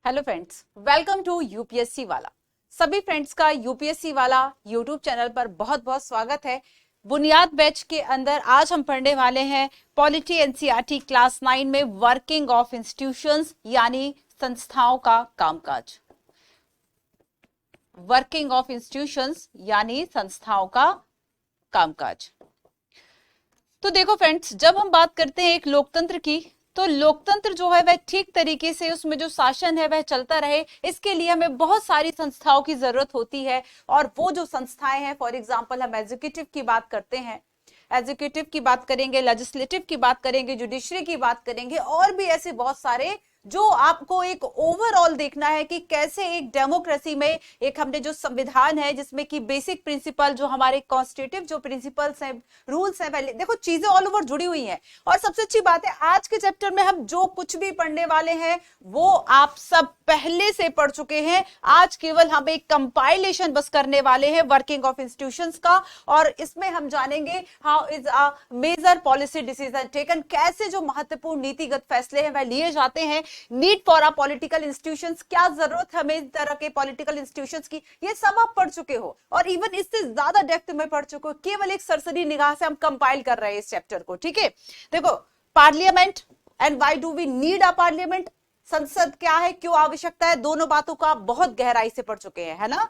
Hello friends, welcome to UPSC वाला। सभी friends का यूपीएससी वाला यूट्यूब चैनल पर बहुत बहुत स्वागत है। बुनियाद बैच के अंदर आज हम पढ़ने वाले हैं पॉलिटी एनसीईआरटी क्लास 9 में वर्किंग ऑफ इंस्टीट्यूशंस यानी संस्थाओं का कामकाज। वर्किंग ऑफ इंस्टीट्यूशंस यानी संस्थाओं का कामकाज। तो देखो फ्रेंड्स, जब हम बात करते हैं एक लोकतंत्र की, तो लोकतंत्र जो है वह ठीक तरीके से उसमें जो शासन है वह चलता रहे, इसके लिए हमें बहुत सारी संस्थाओं की जरूरत होती है। और वो जो संस्थाएं हैं, फॉर एग्जांपल हम एग्जीक्यूटिव की बात करते हैं, एग्जीक्यूटिव की बात करेंगे, लेजिस्लेटिव की बात करेंगे, जुडिशरी की बात करेंगे, और भी ऐसे बहुत सारे जो आपको एक ओवरऑल देखना है कि कैसे एक डेमोक्रेसी में एक हमने जो संविधान है जिसमें कि बेसिक प्रिंसिपल जो हमारे कॉन्स्टिट्यूटिव जो प्रिंसिपल्स हैं, रूल्स हैं, पहले देखो चीजें ऑल ओवर जुड़ी हुई हैं। और सबसे अच्छी बात है, आज के चैप्टर में हम जो कुछ भी पढ़ने वाले हैं वो आप सब पहले से पढ़ चुके हैं। आज केवल हम एक कंपाइलेशन बस करने वाले हैं वर्किंग ऑफ इंस्टीट्यूशंस का, और इसमें हम जानेंगे how is a major policy decision taken, कैसे जो महत्वपूर्ण नीतिगत फैसले हैं वह लिए जाते हैं। Need for a political institutions, क्या जरूरत है हमें इस तरह के पॉलिटिकल इंस्टीट्यूशंस की, ये सब आप पढ़ चुके हो। और इवन इससे ज्यादा डेप्थ में पढ़ चुके हो। केवल एक सरसरी निगाह से हम कंपाइल कर रहे हैं इस चैप्टर को, ठीक है। देखो, parliament and why do we need a parliament, संसद क्या है, क्यों आवश्यकता है, दोनों बातों को आप बहुत गहराई से पढ़ चुके हैं, है ना।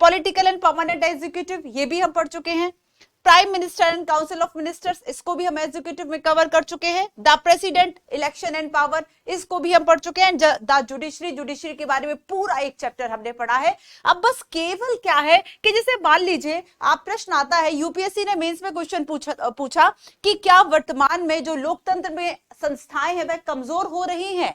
पॉलिटिकल एंड परमानेंट एग्जीक्यूटिव, ये भी हम पढ़ चुके हैं। Prime minister and council of ministers, इसको भी हम एग्जीक्यूटिव में कवर कर चुके हैं। The president, election and power, इसको भी हम पढ़ चुके हैं। द जुडिशरी, जुडिशरी के बारे में पूरा एक चैप्टर हमने पढ़ा है। अब बस केवल क्या है कि जैसे मान लीजिए आप प्रश्न आता है, यूपीएससी ने मेंस में क्वेश्चन पूछा कि क्या वर्तमान में जो लोकतंत्र में संस्थाएं हैं वह कमजोर हो रही हैं।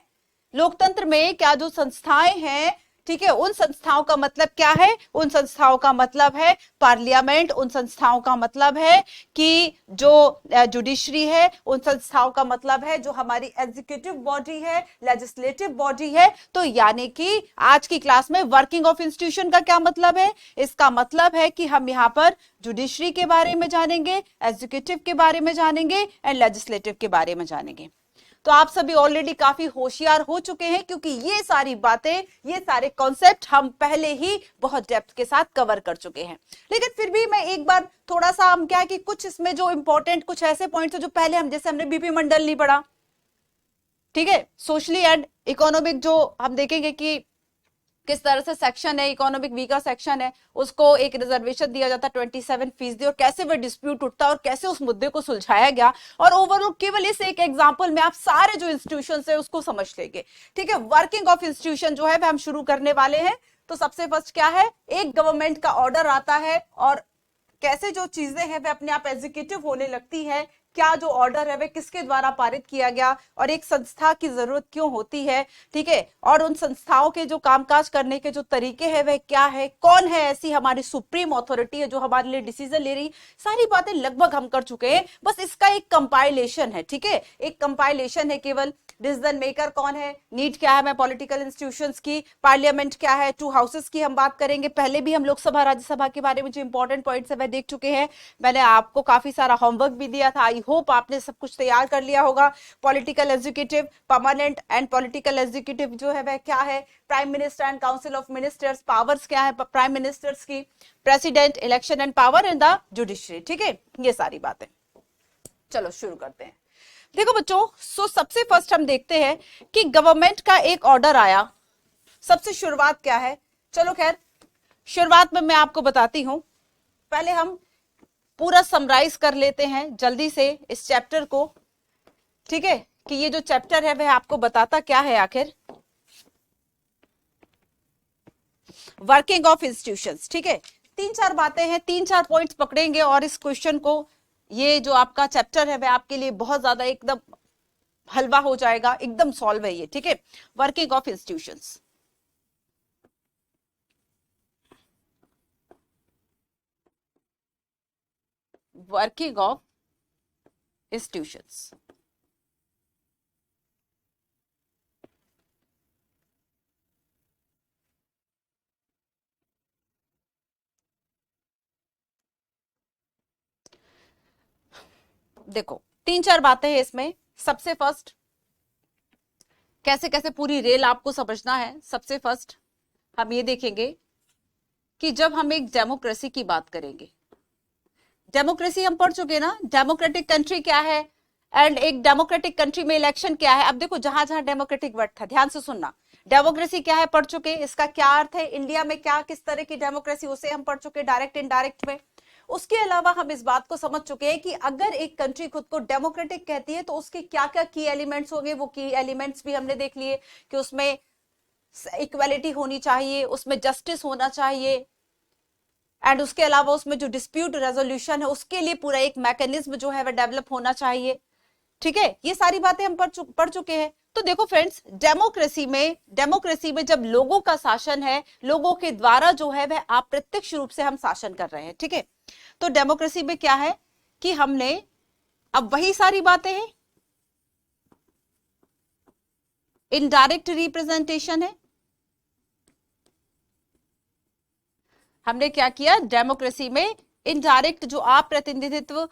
लोकतंत्र में क्या जो संस्थाएं हैं, ठीक है, उन संस्थाओं का मतलब क्या है, उन संस्थाओं का मतलब है पार्लियामेंट, उन संस्थाओं का मतलब है कि जो जुडिशरी है, उन संस्थाओं का मतलब है जो हमारी एग्जीक्यूटिव बॉडी है, लेजिस्लेटिव बॉडी है। तो यानी कि आज की क्लास में वर्किंग ऑफ इंस्टीट्यूशन का क्या मतलब है, इसका मतलब है कि हम यहाँ पर जुडिशरी के बारे में जानेंगे, एग्जीक्यूटिव के बारे में जानेंगे एंड लेजिस्लेटिव के बारे में जानेंगे। तो आप सभी ऑलरेडी काफी होशियार हो चुके हैं, क्योंकि ये सारी बातें, ये सारे कॉन्सेप्ट हम पहले ही बहुत डेप्थ के साथ कवर कर चुके हैं। लेकिन फिर भी मैं एक बार थोड़ा सा, हम क्या है कि कुछ इसमें जो इंपॉर्टेंट कुछ ऐसे पॉइंट्स है जो पहले हम, जैसे हमने बीपी मंडल नहीं पढ़ा, ठीक है, सोशली एंड इकोनॉमिक जो हम देखेंगे कि किस तरह से सेक्शन है, इकोनॉमिक वीकर सेक्शन है, उसको एक रिजर्वेशन दिया जाता है 27%, और कैसे वह डिस्प्यूट उठता है और कैसे उस मुद्दे को सुलझाया गया। और ओवरऑल केवल इस एक एग्जांपल में आप सारे जो इंस्टीट्यूशन है उसको समझ लेंगे, ठीक है। वर्किंग ऑफ इंस्टीट्यूशन जो है वह हम शुरू करने वाले हैं। तो सबसे फर्स्ट क्या है, एक गवर्नमेंट का ऑर्डर आता है और कैसे जो चीजें हैं वह अपने आप एग्जीक्यूटिव होने लगती है, क्या जो ऑर्डर है वह किसके द्वारा पारित किया गया, और एक संस्था की जरूरत क्यों होती है, ठीक है। और उन संस्थाओं के जो कामकाज करने के जो तरीके हैं वह क्या है, कौन है ऐसी हमारी सुप्रीम अथॉरिटी है जो हमारे लिए डिसीजन ले रही, सारी बातें लगभग हम कर चुके हैं। बस इसका एक कंपाइलेशन है, ठीक है, एक कंपाइलेशन है केवल। डिसीजन मेकर कौन है, नीड क्या है, मैं पॉलिटिकल इंस्टीट्यूशंस की, पार्लियामेंट क्या है, टू हाउसेस की हम बात करेंगे। पहले भी हम लोकसभा राज्यसभा के बारे में जो इंपॉर्टेंट पॉइंट्स है वह देख चुके हैं। मैंने आपको काफी सारा होमवर्क भी दिया था, आई होप आपने सब कुछ तैयार कर लिया होगा। Political executive, permanent and political executive जो है वह क्या है, prime minister and council of ministers, powers क्या है प्राइम मिनिस्टर्स की, president, election and power in the judiciary, ठीक है, ये सारी बातें। चलो शुरू करते हैं। देखो बच्चों, सबसे फर्स्ट हम देखते हैं कि गवर्नमेंट का एक ऑर्डर आया। सबसे शुरुआत क्या है, चलो खैर शुरुआत में मैं आपको बताती हूं। पहले हम पूरा समराइज कर लेते हैं जल्दी से इस चैप्टर को, ठीक है, कि ये जो चैप्टर है वह आपको बताता क्या है आखिर। वर्किंग ऑफ इंस्टीट्यूशंस, ठीक है, तीन चार बातें हैं, तीन चार पॉइंट्स पकड़ेंगे और इस क्वेश्चन को, ये जो आपका चैप्टर है वह आपके लिए बहुत ज्यादा एकदम हलवा हो जाएगा, एकदम सॉल्व है ये, ठीक है। Working of institutions, working of institutions, देखो तीन चार बातें हैं इसमें। सबसे फर्स्ट कैसे कैसे पूरी रेल आपको समझना है। सबसे फर्स्ट हम ये देखेंगे कि जब हम एक डेमोक्रेसी की बात करेंगे, डेमोक्रेसी हम पढ़ चुके ना, डेमोक्रेटिक कंट्री क्या है एंड एक डेमोक्रेटिक कंट्री में इलेक्शन क्या है। अब देखो जहां जहां डेमोक्रेटिक वर्ड था ध्यान से सुनना, डेमोक्रेसी क्या है पढ़ चुके, इसका क्या अर्थ है, इंडिया में क्या किस तरह की डेमोक्रेसी उसे हम पढ़ चुके डायरेक्ट इनडायरेक्ट में। उसके अलावा हम इस बात को समझ चुके हैं कि अगर एक कंट्री खुद को डेमोक्रेटिक कहती है तो उसके क्या क्या की एलिमेंट्स होंगे, वो की एलिमेंट्स भी हमने देख लिए कि उसमें इक्वालिटी होनी चाहिए, उसमें जस्टिस होना चाहिए एंड उसके अलावा उसमें जो डिस्प्यूट रेजोल्यूशन है उसके लिए पूरा एक मैकेनिज्म जो है वह डेवलप होना चाहिए। ठीक है, ये सारी बातें हम पढ़ चुके हैं। तो देखो फ्रेंड्स, डेमोक्रेसी में जब लोगों का शासन है, लोगों के द्वारा जो है वह अप्रत्यक्ष रूप से हम शासन कर रहे हैं। ठीक है, तो डेमोक्रेसी में क्या है कि हमने अब वही सारी बातें हैं, इनडायरेक्ट रिप्रेजेंटेशन है। हमने क्या किया, डेमोक्रेसी में इनडायरेक्ट जो अप्रतिनिधित्व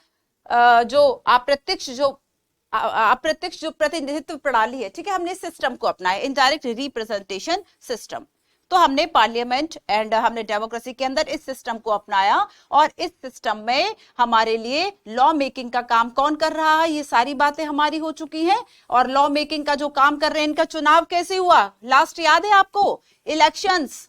अप्रत्यक्ष जो प्रतिनिधित्व प्रणाली है, ठीक है, हमने इस सिस्टम को अपनाया, इनडायरेक्ट रिप्रेजेंटेशन सिस्टम। तो हमने पार्लियामेंट एंड हमने डेमोक्रेसी के अंदर इस सिस्टम को अपनाया और इस सिस्टम में हमारे लिए लॉ मेकिंग का काम कौन कर रहा है, ये सारी बातें हमारी हो चुकी हैं। और लॉ मेकिंग का जो काम कर रहे हैं, इनका चुनाव कैसे हुआ, लास्ट याद है आपको, इलेक्शंस।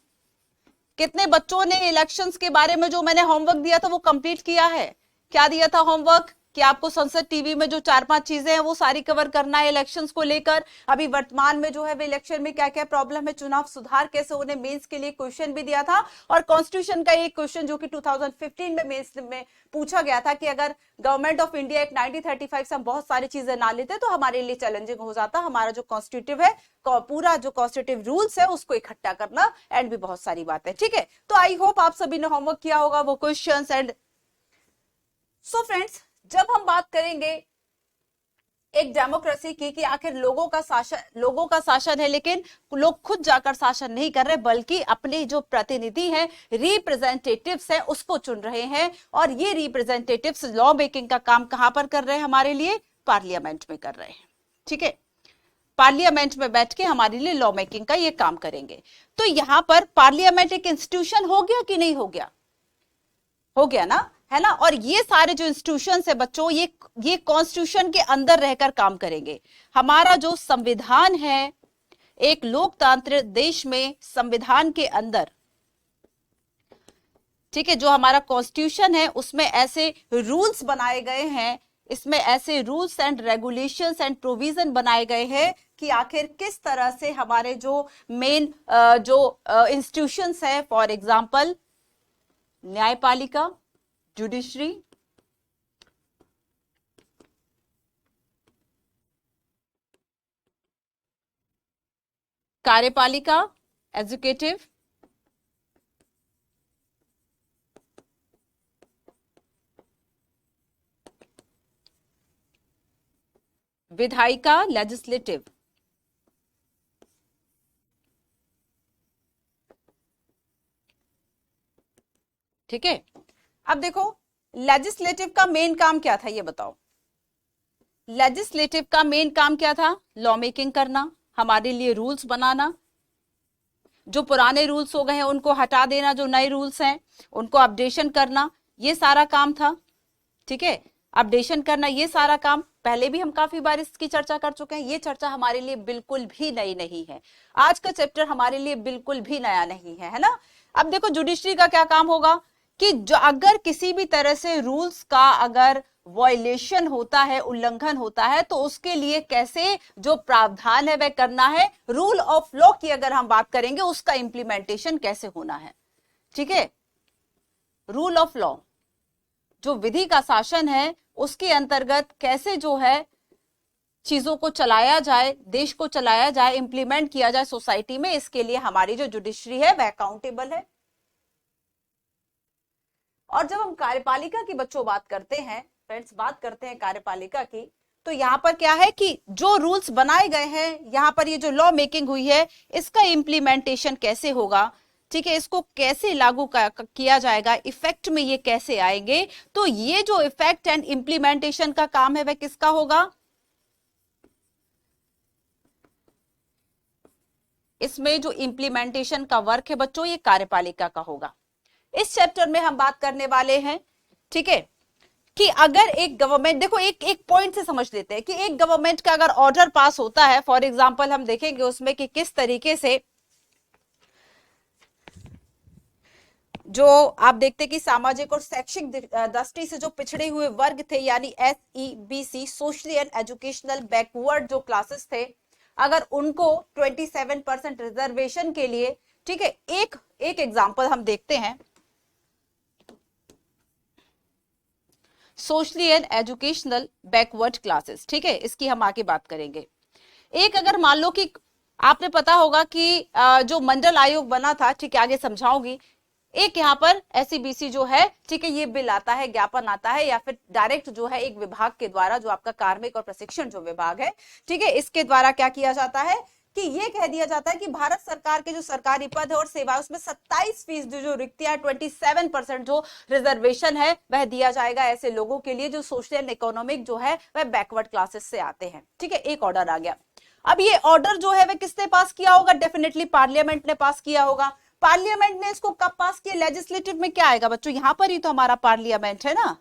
कितने बच्चों ने इलेक्शंस के बारे में जो मैंने होमवर्क दिया था वो कंप्लीट किया है? क्या दिया था होमवर्क कि आपको संसद टीवी में जो 4-5 चीजें हैं वो सारी कवर करना है इलेक्शंस को लेकर। अभी वर्तमान में जो है इलेक्शन में क्या क्या प्रॉब्लम है, चुनाव सुधार कैसे होने, मेंस के लिए क्वेश्चन भी दिया था। और कॉन्स्टिट्यूशन का एक क्वेश्चन जो कि 2015 में मेंस में पूछा गया था कि अगर गवर्नमेंट ऑफ इंडिया एक्ट 1935 से हम बहुत सारी चीजें ना लेते तो हमारे लिए चैलेंजिंग हो जाता, हमारा जो कॉन्स्टिट्यूटिव है, पूरा जो कॉन्स्टिट्यूटिव रूल्स है उसको इकट्ठा करना एंड भी बहुत सारी बातें। ठीक है, तो आई होप आप सभी ने होमवर्क किया होगा वो क्वेश्चंस एंड सो फ्रेंड्स, जब हम बात करेंगे एक डेमोक्रेसी की कि आखिर लोगों का शासन है, लेकिन लोग खुद जाकर शासन नहीं कर रहे बल्कि अपने जो प्रतिनिधि हैं, रिप्रेजेंटेटिव्स हैं, उसको चुन रहे हैं। और ये रिप्रेजेंटेटिव्स लॉ मेकिंग का काम कहां पर कर रहे हैं, हमारे लिए पार्लियामेंट में कर रहे हैं। ठीक है, पार्लियामेंट में बैठ के हमारे लिए लॉ मेकिंग का ये काम करेंगे। तो यहां पर पार्लियामेंट एक इंस्टीट्यूशन हो गया कि नहीं हो गया? हो गया ना, है ना। और ये सारे जो इंस्टीट्यूशंस है बच्चों, ये कॉन्स्टिट्यूशन के अंदर रहकर काम करेंगे। हमारा जो संविधान है, एक लोकतांत्रिक देश में संविधान के अंदर, ठीक है, जो हमारा कॉन्स्टिट्यूशन है उसमें ऐसे रूल्स बनाए गए हैं, इसमें ऐसे rules and regulations and provision बनाए गए हैं कि आखिर किस तरह से हमारे जो मेन जो इंस्टीट्यूशंस है, फॉर एग्जांपल न्यायपालिका, जुडिशरी, कार्यपालिका, एजुकेटिव, विधायिका, लेजिस्लेटिव, ठीक है। अब देखो लेजिस्लेटिव का मेन काम क्या था, ये बताओ। लेजिस्लेटिव का मेन काम क्या था? लॉ मेकिंग करना, हमारे लिए रूल्स बनाना, जो पुराने रूल्स हो गए हैं उनको हटा देना, जो नए रूल्स हैं उनको अपडेशन करना, ये सारा काम था। ठीक है, अपडेशन करना, ये सारा काम पहले भी हम काफी बार इसकी चर्चा कर चुके हैं। ये चर्चा हमारे लिए बिल्कुल भी नई नहीं है, आज का चैप्टर हमारे लिए बिल्कुल भी नया नहीं है ना। अब देखो जुडिशरी का क्या काम होगा कि जो अगर किसी भी तरह से रूल्स का अगर वायलेशन होता है, उल्लंघन होता है, तो उसके लिए कैसे जो प्रावधान है वह करना है। रूल ऑफ लॉ की अगर हम बात करेंगे उसका इंप्लीमेंटेशन कैसे होना है। ठीक है, रूल ऑफ लॉ, जो विधि का शासन है उसके अंतर्गत कैसे जो है चीजों को चलाया जाए, देश को चलाया जाए, इंप्लीमेंट किया जाए सोसाइटी में, इसके लिए हमारी जो जुडिशरी है वह अकाउंटेबल है। और जब हम कार्यपालिका की बच्चों बात करते हैं, फ्रेंड्स बात करते हैं कार्यपालिका की, तो यहाँ पर क्या है कि जो रूल्स बनाए गए हैं, यहाँ पर ये जो लॉ मेकिंग हुई है इसका इंप्लीमेंटेशन कैसे होगा, ठीक है, इसको कैसे लागू किया जाएगा, इफेक्ट में ये कैसे आएंगे। तो ये जो इफेक्ट एंड इंप्लीमेंटेशन का काम है वह किसका होगा? इसमें जो इम्प्लीमेंटेशन का वर्क है बच्चों ये कार्यपालिका का होगा। इस चैप्टर में हम बात करने वाले हैं, ठीक है, कि अगर एक गवर्नमेंट, देखो एक एक पॉइंट से समझ लेते हैं कि एक गवर्नमेंट का अगर ऑर्डर पास होता है, फॉर एग्जांपल हम देखेंगे उसमें कि किस तरीके से जो आप देखते हैं कि सामाजिक और शैक्षिक दृष्टि से जो पिछड़े हुए वर्ग थे यानी SEBC, socially and educational backward जो क्लासेस थे, अगर उनको 27% रिजर्वेशन के लिए, ठीक है, एक एग्जांपल हम देखते हैं, socially and educational backward classes, ठीक है, इसकी हम आगे बात करेंगे। एक अगर मान लो कि आपने पता होगा कि जो मंडल आयोग बना था, ठीक है, आगे समझाऊंगी, एक यहाँ पर SEBC जो है, ठीक है, ये बिल आता है, ज्ञापन आता है, या फिर डायरेक्ट जो है एक विभाग के द्वारा, जो आपका कार्मिक और प्रशिक्षण जो विभाग है, ठीक है, इसके द्वारा क्या किया जाता है कि ये कह दिया जाता है कि भारत सरकार के जो सरकारी पद है और सेवाएं उसमें 27% जो रिक्तियां, 27% जो रिजर्वेशन है वह दिया जाएगा ऐसे लोगों के लिए जो सोशल एंड इकोनॉमिक जो है वह बैकवर्ड क्लासेस से आते हैं, ठीक है। एक ऑर्डर आ गया। अब ये ऑर्डर जो है वह किसने पास किया होगा? डेफिनेटली पार्लियामेंट ने पास किया होगा। पार्लियामेंट ने इसको कब पास किया? लेजिस्लेटिव में क्या आएगा बच्चों? यहां पर ही तो हमारा पार्लियामेंट है ना,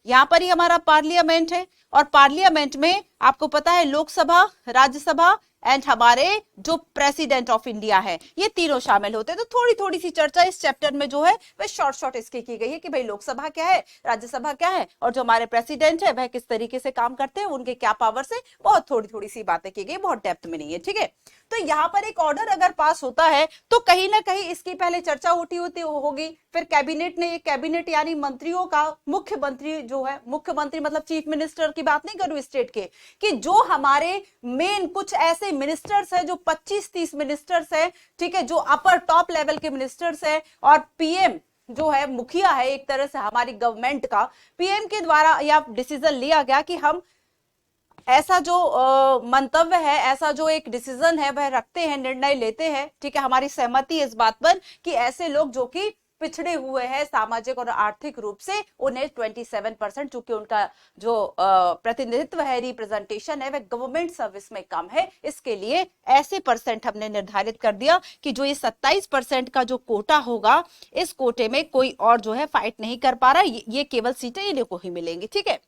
यहां पर ही हमारा पार्लियामेंट है। और पार्लियामेंट में आपको पता है लोकसभा, राज्यसभा एंड हमारे जो प्रेसिडेंट ऑफ इंडिया है, ये तीनों शामिल होते हैं। तो थोड़ी थोड़ी सी चर्चा इस चैप्टर में जो है वह शॉर्ट इसकी की गई है कि भाई लोकसभा क्या है, राज्यसभा क्या है, और जो हमारे प्रेसिडेंट है वह किस तरीके से काम करते हैं, उनके क्या पावर्स है, बहुत थोड़ी सी बातें की गई, बहुत डेप्थ में नहीं है, ठीक है। तो यहाँ पर एक ऑर्डर अगर पास होता है तो कहीं ना कहीं इसकी पहले चर्चा होती होगी, फिर कैबिनेट ने, कैबिनेट यानी मंत्रियों का, मुख्यमंत्री जो है, मुख्यमंत्री मतलब चीफ मिनिस्टर की बात नहीं करूं स्टेट के, कि जो हमारे मेन कुछ ऐसे मिनिस्टर्स है जो 25-30 मिनिस्टर्स है, ठीक है, जो अपर टॉप लेवल के मिनिस्टर्स है, और PM जो है मुखिया है एक तरह से हमारी गवर्नमेंट का, PM के द्वारा यह डिसीजन लिया गया कि हम ऐसा जो मंतव्य है, ऐसा जो एक डिसीजन है वह रखते हैं, निर्णय लेते हैं, ठीक है, हमारी सहमति है इस बात पर कि ऐसे लोग जो कि पिछड़े हुए हैं सामाजिक और आर्थिक रूप से, उन्हें 27%, चूंकि उनका जो प्रतिनिधित्व है, रिप्रेजेंटेशन है, वह गवर्नमेंट सर्विस में कम है, इसके लिए ऐसे परसेंट हमने निर्धारित कर दिया कि जो ये 27% का जो कोटा होगा, इस कोटे में कोई और जो है फाइट नहीं कर पा रहा, ये केवल सीटें इन्हीं को ही मिलेंगी, ठीक है।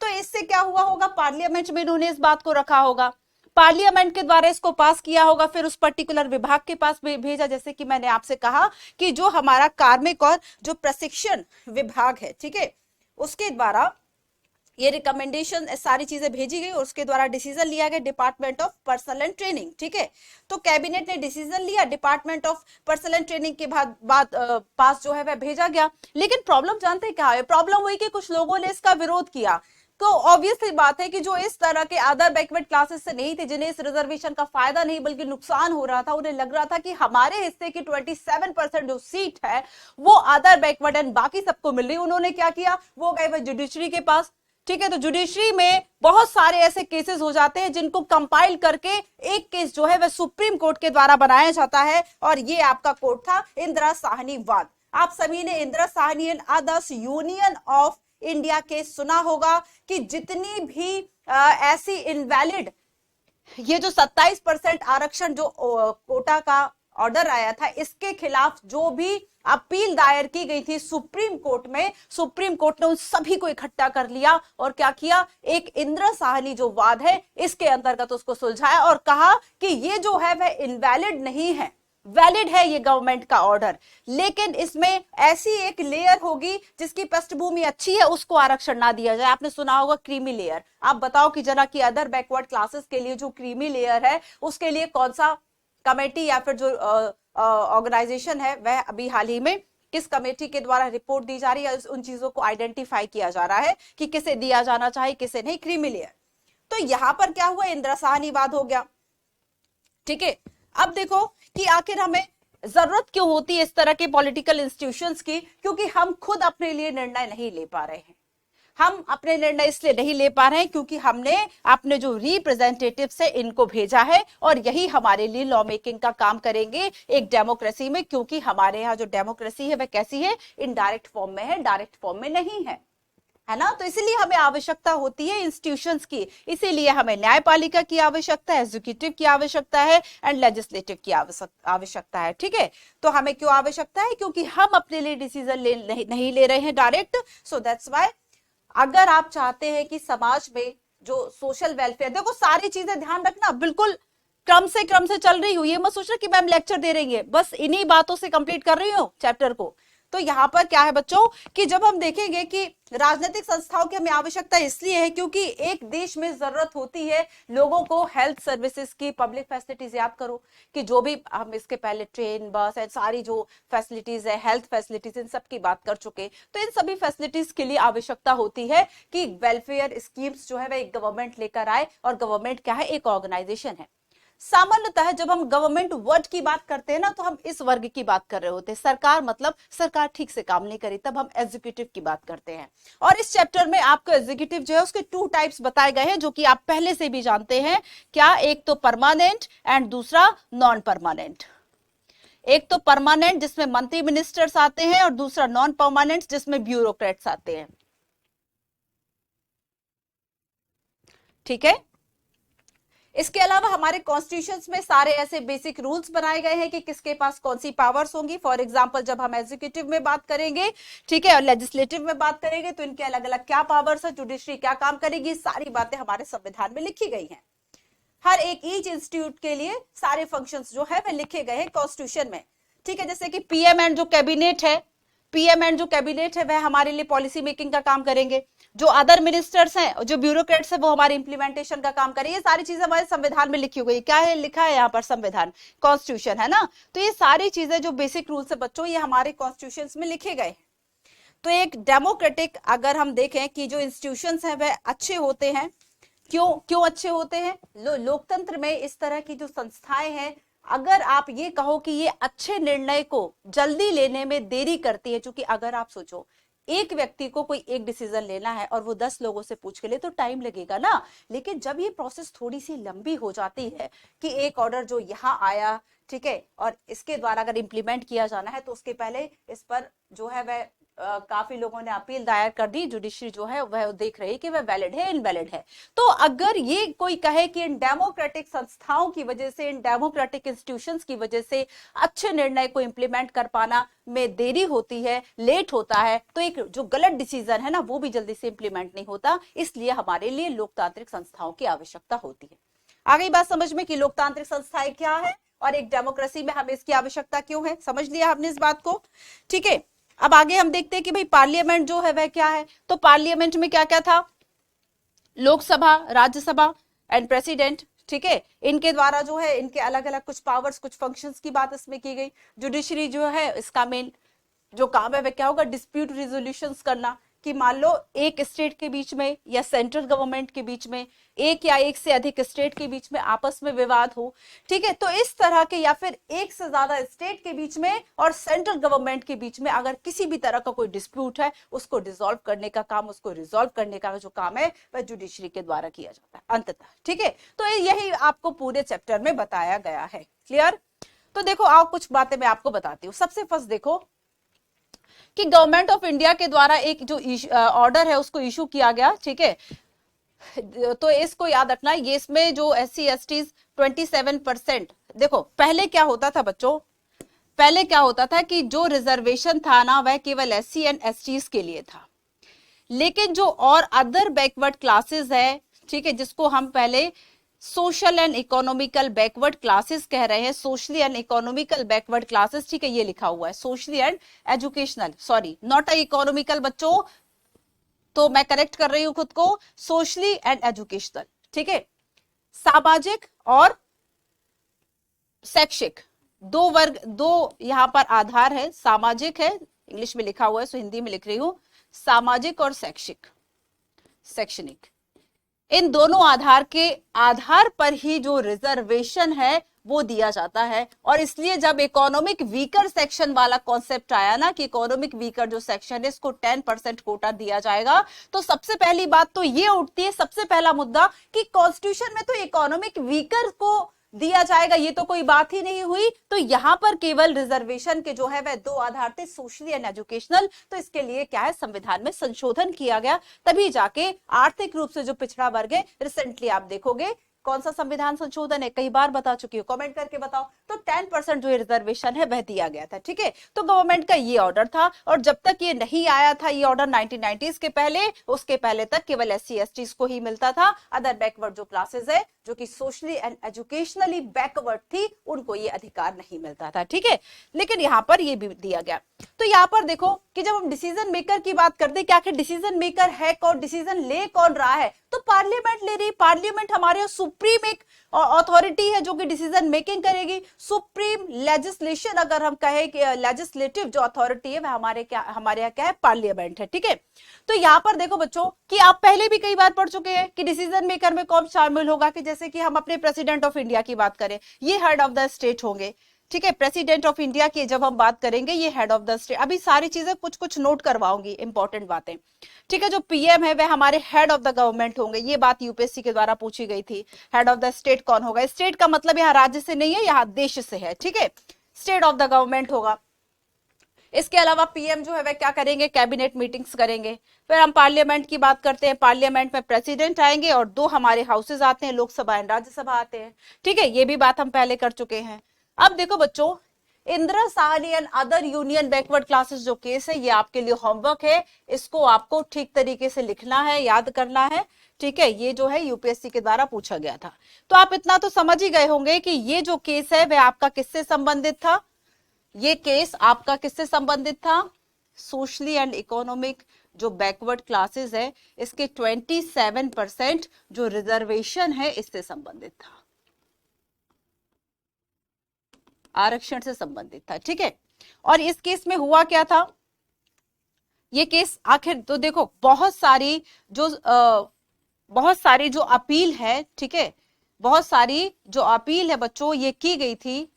तो इससे क्या हुआ होगा? पार्लियामेंट में इन्होंने इस बात को रखा होगा, पार्लियामेंट के द्वारा इसको पास किया होगा, फिर उस पर्टिकुलर विभाग के पास भेजा, जैसे कि मैंने आपसे कहा कि जो हमारा कार्मिक और जो प्रशिक्षण विभाग है, ठीक है, उसके द्वारा ये रिकमेंडेशन सारी चीजें भेजी गई और उसके द्वारा डिसीजन लिया गया department of personal and training, ठीक है। तो कैबिनेट ने डिसीजन लिया, department of personal and training के बाद पास जो है वह भेजा गया। लेकिन प्रॉब्लम जानते हैं क्या है? प्रॉब्लम हुई कि कुछ लोगों ने इसका विरोध किया। तो ऑब्वियसली बात है कि जो इस तरह के अदर बैकवर्ड क्लासेस से नहीं थे, जिन्हें इस रिजर्वेशन का फायदा नहीं बल्कि नुकसान हो रहा था, उन्हें लग रहा था कि हमारे हिस्से की 27% जो सीट है वो अदर बैकवर्ड एंड बाकी सबको मिल रही। उन्होंने क्या किया? वो गए वह जुडिशरी के पास, ठीक है। तो जुडिशरी में बहुत सारे ऐसे केसेस हो जाते हैं जिनको कंपाइल करके एक केस जो है वह सुप्रीम कोर्ट के द्वारा बनाया जाता है, और ये आपका कोर्ट था इंदिरा साहनी वाद। आप सभी ने Indira Sahni and others union of India case सुना होगा कि जितनी भी ऐसी इनवैलिड, ये जो 27% आरक्षण जो कोटा का ऑर्डर आया था, इसके खिलाफ जो भी अपील दायर की गई थी सुप्रीम कोर्ट में, सुप्रीम कोर्ट ने उन सभी को इकट्ठा कर लिया और क्या किया? एक इंदिरा साहनी जो वाद है इसके अंतर्गत उसको सुलझाया और कहा कि ये जो है वह इनवैलिड नहीं है, वैलिड है ये गवर्नमेंट का ऑर्डर, लेकिन इसमें ऐसी एक लेयर होगी जिसकी पृष्ठभूमि अच्छी है, उसको आरक्षण ना दिया जाए। आपने सुना होगा क्रीमी लेयर। आप बताओ कि जरा कि अदर बैकवर्ड क्लासेस के लिए जो क्रीमी लेयर है उसके लिए कौन सा कमेटी या फिर जो ऑर्गेनाइजेशन है वह अभी हाल ही में किस कमेटी के द्वारा रिपोर्ट दी जा रही है, उन चीजों को आइडेंटिफाई किया जा रहा है कि किसे दिया जाना चाहिए किसे नहीं, क्रीमी लेयर। तो यहां पर क्या हुआ? इंदिरा साहनी वाद हो गया, ठीक है। अब देखो कि आखिर हमें जरूरत क्यों होती है इस तरह के पॉलिटिकल इंस्टीट्यूशंस की? क्योंकि हम खुद अपने लिए निर्णय नहीं ले पा रहे हैं। हम अपने निर्णय इसलिए नहीं ले पा रहे हैं क्योंकि हमने अपने जो रिप्रेजेंटेटिव्स है इनको भेजा है, और यही हमारे लिए लॉ मेकिंग का काम करेंगे एक डेमोक्रेसी में। क्योंकि हमारे यहाँ जो डेमोक्रेसी है वह कैसी है? इनडायरेक्ट फॉर्म में है, डायरेक्ट फॉर्म में नहीं है। है ना। तो इसीलिए हमें आवश्यकता होती है इंस्टीट्यूशंस की, इसीलिए हमें न्यायपालिका की आवश्यकता है, एग्जीक्यूटिव की आवश्यकता है एंड लेजिस्लेटिव की आवश्यकता है। ठीक है, तो हमें क्यों आवश्यकता है, क्योंकि हम अपने लिए डिसीजन नहीं ले रहे हैं डायरेक्ट। सो दैट्स व्हाई अगर आप चाहते हैं कि समाज में जो सोशल वेलफेयर, देखो सारी चीजें ध्यान रखना, बिल्कुल क्रम से चल रही हूँ, ये मत सोचना कि मैम लेक्चर दे रही है, बस इन्हीं बातों से कंप्लीट कर रही हूँ चैप्टर को। तो यहाँ पर क्या है बच्चों कि जब हम देखेंगे कि राजनीतिक संस्थाओं की हमें आवश्यकता इसलिए है क्योंकि एक देश में जरूरत होती है लोगों को हेल्थ सर्विसेज की, पब्लिक फैसिलिटीज, याद करो कि जो भी हम इसके पहले ट्रेन, बस एंड सारी जो फैसिलिटीज है, हेल्थ फैसिलिटीज, इन सब की बात कर चुके। तो इन सभी फैसिलिटीज के लिए आवश्यकता होती है कि वेलफेयर स्कीम्स जो है वह एक गवर्नमेंट लेकर आए, और गवर्नमेंट क्या है, एक ऑर्गेनाइजेशन है। सामान्यतः जब हम गवर्नमेंट वर्ड की बात करते हैं ना, तो हम इस वर्ग की बात कर रहे होते हैं, सरकार मतलब सरकार ठीक से काम नहीं करी, तब हम एग्जीक्यूटिव की बात करते हैं। और इस चैप्टर में आपको एग्जीक्यूटिव जो है उसके 2 टाइप्स बताए गए हैं, जो कि आप पहले से भी जानते हैं। क्या, एक तो परमानेंट एंड दूसरा नॉन परमानेंट। एक तो परमानेंट जिसमें मंत्री मिनिस्टर्स आते हैं, और दूसरा नॉन परमानेंट जिसमें ब्यूरोक्रेट्स आते हैं। ठीक है, इसके अलावा हमारे कॉन्स्टिट्यूशंस में सारे ऐसे बेसिक रूल्स बनाए गए हैं कि किसके पास कौन सी पावर्स होंगी। फॉर एग्जांपल जब हम एग्जीक्यूटिव में बात करेंगे, ठीक है, और लेजिस्लेटिव में बात करेंगे, तो इनके अलग अलग क्या पावर्स है, जुडिशरी क्या काम करेगी, सारी बातें हमारे संविधान में लिखी गई हैं। हर एक ईच इंस्टीट्यूट के लिए सारे फंक्शंस जो है वे लिखे गए हैं कॉन्स्टिट्यूशन में। ठीक है, जैसे कि पीएम एंड जो कैबिनेट है, पीएम एंड जो कैबिनेट है वह हमारे लिए पॉलिसी मेकिंग का काम करेंगे। जो अदर मिनिस्टर्स हैं, जो ब्यूरोक्रेट्स हैं, वो हमारे इंप्लीमेंटेशन का काम करेंगे। ये सारी चीजें हमारे संविधान में लिखी हुई। क्या है लिखा है यहाँ पर, संविधान, कॉन्स्टिट्यूशन, है ना। तो ये सारी चीजें जो बेसिक रूल्स है बच्चों, ये हमारे कॉन्स्टिट्यूशन में लिखे गए। तो एक डेमोक्रेटिक अगर हम देखें कि जो इंस्टीट्यूशंस हैं वह अच्छे होते हैं। क्यों अच्छे होते हैं? लोकतंत्र में इस तरह की जो संस्थाएं हैं, अगर आप ये कहो कि ये अच्छे निर्णय को जल्दी लेने में देरी करती है, क्योंकि अगर आप सोचो एक व्यक्ति को कोई एक डिसीजन लेना है और वो 10 लोगों से पूछ के लिए, तो टाइम लगेगा ना। लेकिन जब ये प्रोसेस थोड़ी सी लंबी हो जाती है कि एक ऑर्डर जो यहाँ आया, ठीक है, और इसके द्वारा अगर इंप्लीमेंट किया जाना है, तो उसके पहले इस पर जो है वह काफी लोगों ने अपील दायर कर दी। जुडिशरी जो है वह देख रही है कि वह वैलिड है, इनवैलिड है। तो अगर ये कोई कहे कि इन डेमोक्रेटिक संस्थाओं की वजह से, इन डेमोक्रेटिक इंस्टीट्यूशंस की वजह से अच्छे निर्णय को इंप्लीमेंट कर पाना में देरी होती है, लेट होता है, तो एक जो गलत डिसीजन है ना, वो भी जल्दी से इंप्लीमेंट नहीं होता। इसलिए हमारे लिए लोकतांत्रिक संस्थाओं की आवश्यकता होती है। आ गई बात समझ में कि लोकतांत्रिक संस्थाएं क्या है और एक डेमोक्रेसी में हमें इसकी आवश्यकता क्यों है? समझ लिया हमने इस बात को। ठीक है, अब आगे हम देखते हैं कि भाई पार्लियामेंट जो है वह क्या है। तो पार्लियामेंट में क्या क्या था? Lok Sabha, Rajya Sabha and president. ठीक है, इनके द्वारा जो है इनके अलग अलग कुछ पावर्स, कुछ फंक्शंस की बात इसमें की गई। जुडिशरी जो है इसका मेन जो काम है वह क्या होगा? डिस्प्यूट रिजोल्यूशंस करना, कि मान लो एक स्टेट के बीच में या सेंट्रल गवर्नमेंट के बीच में, एक या एक से अधिक स्टेट के बीच में आपस में विवाद हो। ठीक है, तो इस तरह के, या फिर एक से ज्यादा स्टेट के बीच में और सेंट्रल गवर्नमेंट के बीच में अगर किसी भी तरह का कोई डिस्प्यूट है, उसको डिसॉल्व करने का काम, उसको रिजॉल्व करने का जो काम है वह जुडिशरी के द्वारा किया जाता है अंततः। ठीक है, तो यही आपको पूरे चैप्टर में बताया गया है। क्लियर? तो देखो आओ कुछ बातें मैं आपको बताती हूँ। सबसे फर्स्ट देखो कि गवर्नमेंट ऑफ इंडिया के द्वारा एक जो ऑर्डर है उसको इशू किया गया। ठीक है, तो इसको याद रखना, ये इसमें जो SC STs 27%। देखो पहले क्या होता था बच्चों, पहले क्या होता था कि जो रिजर्वेशन था ना वह केवल SC एंड STs के लिए था। लेकिन जो और अदर बैकवर्ड क्लासेस है, ठीक है, जिसको हम पहले social and economical backward classes कह रहे हैं, socially and economical backward classes. ठीक है, ये लिखा हुआ है socially and educational, sorry not economical बच्चों, तो मैं करेक्ट कर रही हूं खुद को, सोशली एंड एजुकेशनल। ठीक है, सामाजिक और शैक्षिक, दो वर्ग, दो यहां पर आधार है। सामाजिक है, इंग्लिश में लिखा हुआ है सो हिंदी में लिख रही हूं, सामाजिक और शैक्षिक, शैक्षणिक, इन दोनों आधार के आधार पर ही जो रिजर्वेशन है वो दिया जाता है। और इसलिए जब इकोनॉमिक वीकर सेक्शन वाला कॉन्सेप्ट आया ना, कि इकोनॉमिक वीकर जो सेक्शन है इसको 10% कोटा दिया जाएगा, तो सबसे पहली बात तो ये उठती है, सबसे पहला मुद्दा, कि कॉन्स्टिट्यूशन में तो इकोनॉमिक वीकर को दिया जाएगा, ये तो कोई बात ही नहीं हुई। तो यहाँ पर केवल रिजर्वेशन के जो है वह दो आधार थे, सोशली एंड एजुकेशनल। तो इसके लिए क्या है, संविधान में संशोधन किया गया, तभी जाके आर्थिक रूप से जो पिछड़ा वर्ग है, रिसेंटली आप देखोगे कौन सा संविधान संशोधन है, कई बार बता चुकी हूँ, कमेंट करके बताओ। तो 10% जो रिजर्वेशन है वह दिया गया था, ठीक है। तो गवर्नमेंट का ये ऑर्डर था, और जब तक ये नहीं आया था ये ऑर्डर 1990s के पहले, उसके पहले तक केवल SC STs को ही मिलता था। अदर बैकवर्ड जो क्लासेस है, जो कि सोशली एंड एजुकेशनली बैकवर्ड थी, उनको ये अधिकार नहीं मिलता था, ठीक है। लेकिन यहाँ पर ये भी दिया गया। तो यहाँ पर देखो कि जब हम डिसीजन मेकर की बात करते हैं कि आखिर डिसीजन मेकर है कौन, डिसीजन ले कौन रहा है, तो पार्लियामेंट ले रही। पार्लियामेंट हमारे सुप्रीम एक अथॉरिटी है जो कि डिसीजन मेकिंग करेगी। सुप्रीम लेजिस्लेशन अगर हम कहें कि लेजिस्लेटिव जो अथॉरिटी है वह हमारे यहाँ क्या है, पार्लियामेंट है, ठीक है। तो यहाँ पर देखो बच्चों कि आप पहले भी कई बार पढ़ चुके हैं कि डिसीजन मेकर में कौन शामिल होगा, कि जैसे कि हम अपने प्रेसिडेंट ऑफ इंडिया की बात करें, ये हेड ऑफ द स्टेट होंगे, ठीक है। प्रेसिडेंट ऑफ इंडिया की जब हम बात करेंगे, ये हेड ऑफ द स्टेट। अभी सारी चीजें कुछ कुछ नोट करवाऊंगी, इंपॉर्टेंट बातें, ठीक है। जो PM है वह हमारे हेड ऑफ द गवर्नमेंट होंगे, ये बात UPSC के द्वारा पूछी गई थी। हेड ऑफ द स्टेट कौन होगा, स्टेट का मतलब यहाँ राज्य से नहीं है, यहाँ देश से है, ठीक है। स्टेट ऑफ द गवर्नमेंट होगा। इसके अलावा PM जो है वह क्या करेंगे, कैबिनेट मीटिंग्स करेंगे। फिर हम पार्लियामेंट की बात करते हैं, पार्लियामेंट में प्रेसिडेंट आएंगे और दो हमारे हाउसेज आते हैं, लोकसभा एंड राज्यसभा आते हैं, ठीक है। ये भी बात हम पहले कर चुके हैं। अब देखो बच्चों, Indira Sahni and other union backward classes जो केस है, ये आपके लिए होमवर्क है, इसको आपको ठीक तरीके से लिखना है, याद करना है, ठीक है। ये जो है UPSC के द्वारा पूछा गया था। तो आप इतना तो समझ ही गए होंगे कि ये जो केस है वह आपका किससे संबंधित था। ये केस आपका किससे संबंधित था, सोशली एंड इकोनॉमिक जो बैकवर्ड क्लासेस है, इसके 27% जो रिजर्वेशन है इससे संबंधित था, आरक्षण से संबंधित था, ठीक है। और इस केस में हुआ क्या था, ये केस आखिर तो देखो बहुत सारी जो अपील है, ठीक है, बहुत सारी जो अपील है बच्चों ये की गई थी,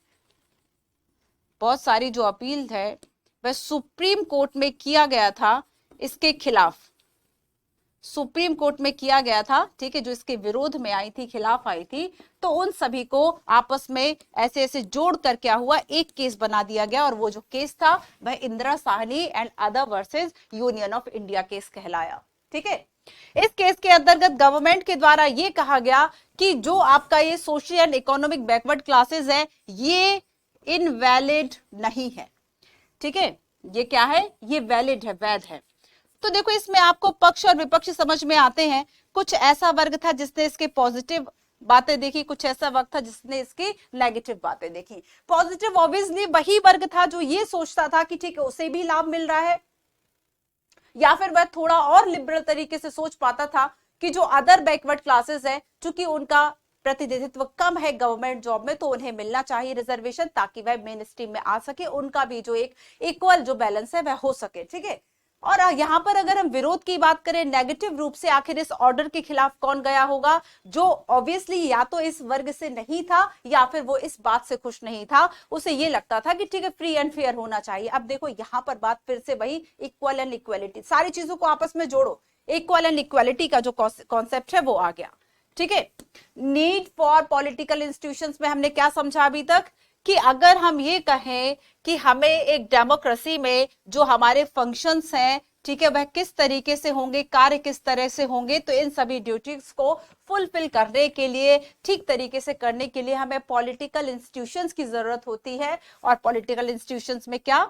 बहुत सारी जो अपील है वह सुप्रीम कोर्ट में किया गया था, इसके खिलाफ सुप्रीम कोर्ट में किया गया था, ठीक है। जो इसके विरोध में आई थी, खिलाफ आई थी, तो उन सभी को आपस में ऐसे ऐसे जोड़ कर क्या हुआ, एक केस बना दिया गया। और वो जो केस था वह Indira Sahni and other versus union of India case कहलाया, ठीक है। इस केस के अंतर्गत गवर्नमेंट के द्वारा ये कहा गया कि जो आपका ये social and economic backward classes है ये इनवैलिड नहीं है, ठीक है। ये क्या है, ये वैलिड है, वैध है। तो देखो इसमें आपको पक्ष और विपक्ष समझ में आते हैं। कुछ ऐसा वर्ग था जिसने इसके पॉजिटिव बातें देखी, कुछ ऐसा वर्ग था जिसने इसकी नेगेटिव बातें देखी। पॉजिटिव ऑब्वियसली वही वर्ग था जो ये सोचता था कि ठीक है उसे भी लाभ मिल रहा है, या फिर वह थोड़ा और लिबरल तरीके से सोच पाता था कि जो अदर बैकवर्ड क्लासेस है, चूंकि उनका प्रतिनिधित्व कम है गवर्नमेंट जॉब में, तो उन्हें मिलना चाहिए रिजर्वेशन ताकि वह मेन स्ट्रीम में आ सके, उनका भी जो एक इक्वल जो बैलेंस है वह हो सके, ठीक है। और यहाँ पर अगर हम विरोध की बात करें नेगेटिव रूप से, आखिर इस ऑर्डर के खिलाफ कौन गया होगा, जो ऑब्वियसली या तो इस वर्ग से नहीं था या फिर वो इस बात से खुश नहीं था, उसे ये लगता था कि ठीक है फ्री एंड फेयर होना चाहिए। अब देखो यहाँ पर बात फिर से वही इक्वल एंड इक्वलिटी, सारी चीजों को आपस में जोड़ो, इक्वल एंड इक्वलिटी का जो कॉन्सेप्ट है वो आ गया, ठीक है। नीड फॉर पॉलिटिकल इंस्टीट्यूशंस में हमने क्या समझा अभी तक, कि अगर हम ये कहें कि हमें एक डेमोक्रेसी में जो हमारे फंक्शंस हैं, ठीक है, वह किस तरीके से होंगे, कार्य किस तरह से होंगे, तो इन सभी ड्यूटीज को फुलफिल करने के लिए, ठीक तरीके से करने के लिए हमें पॉलिटिकल इंस्टीट्यूशंस की जरूरत होती है। और पॉलिटिकल इंस्टीट्यूशंस में क्या,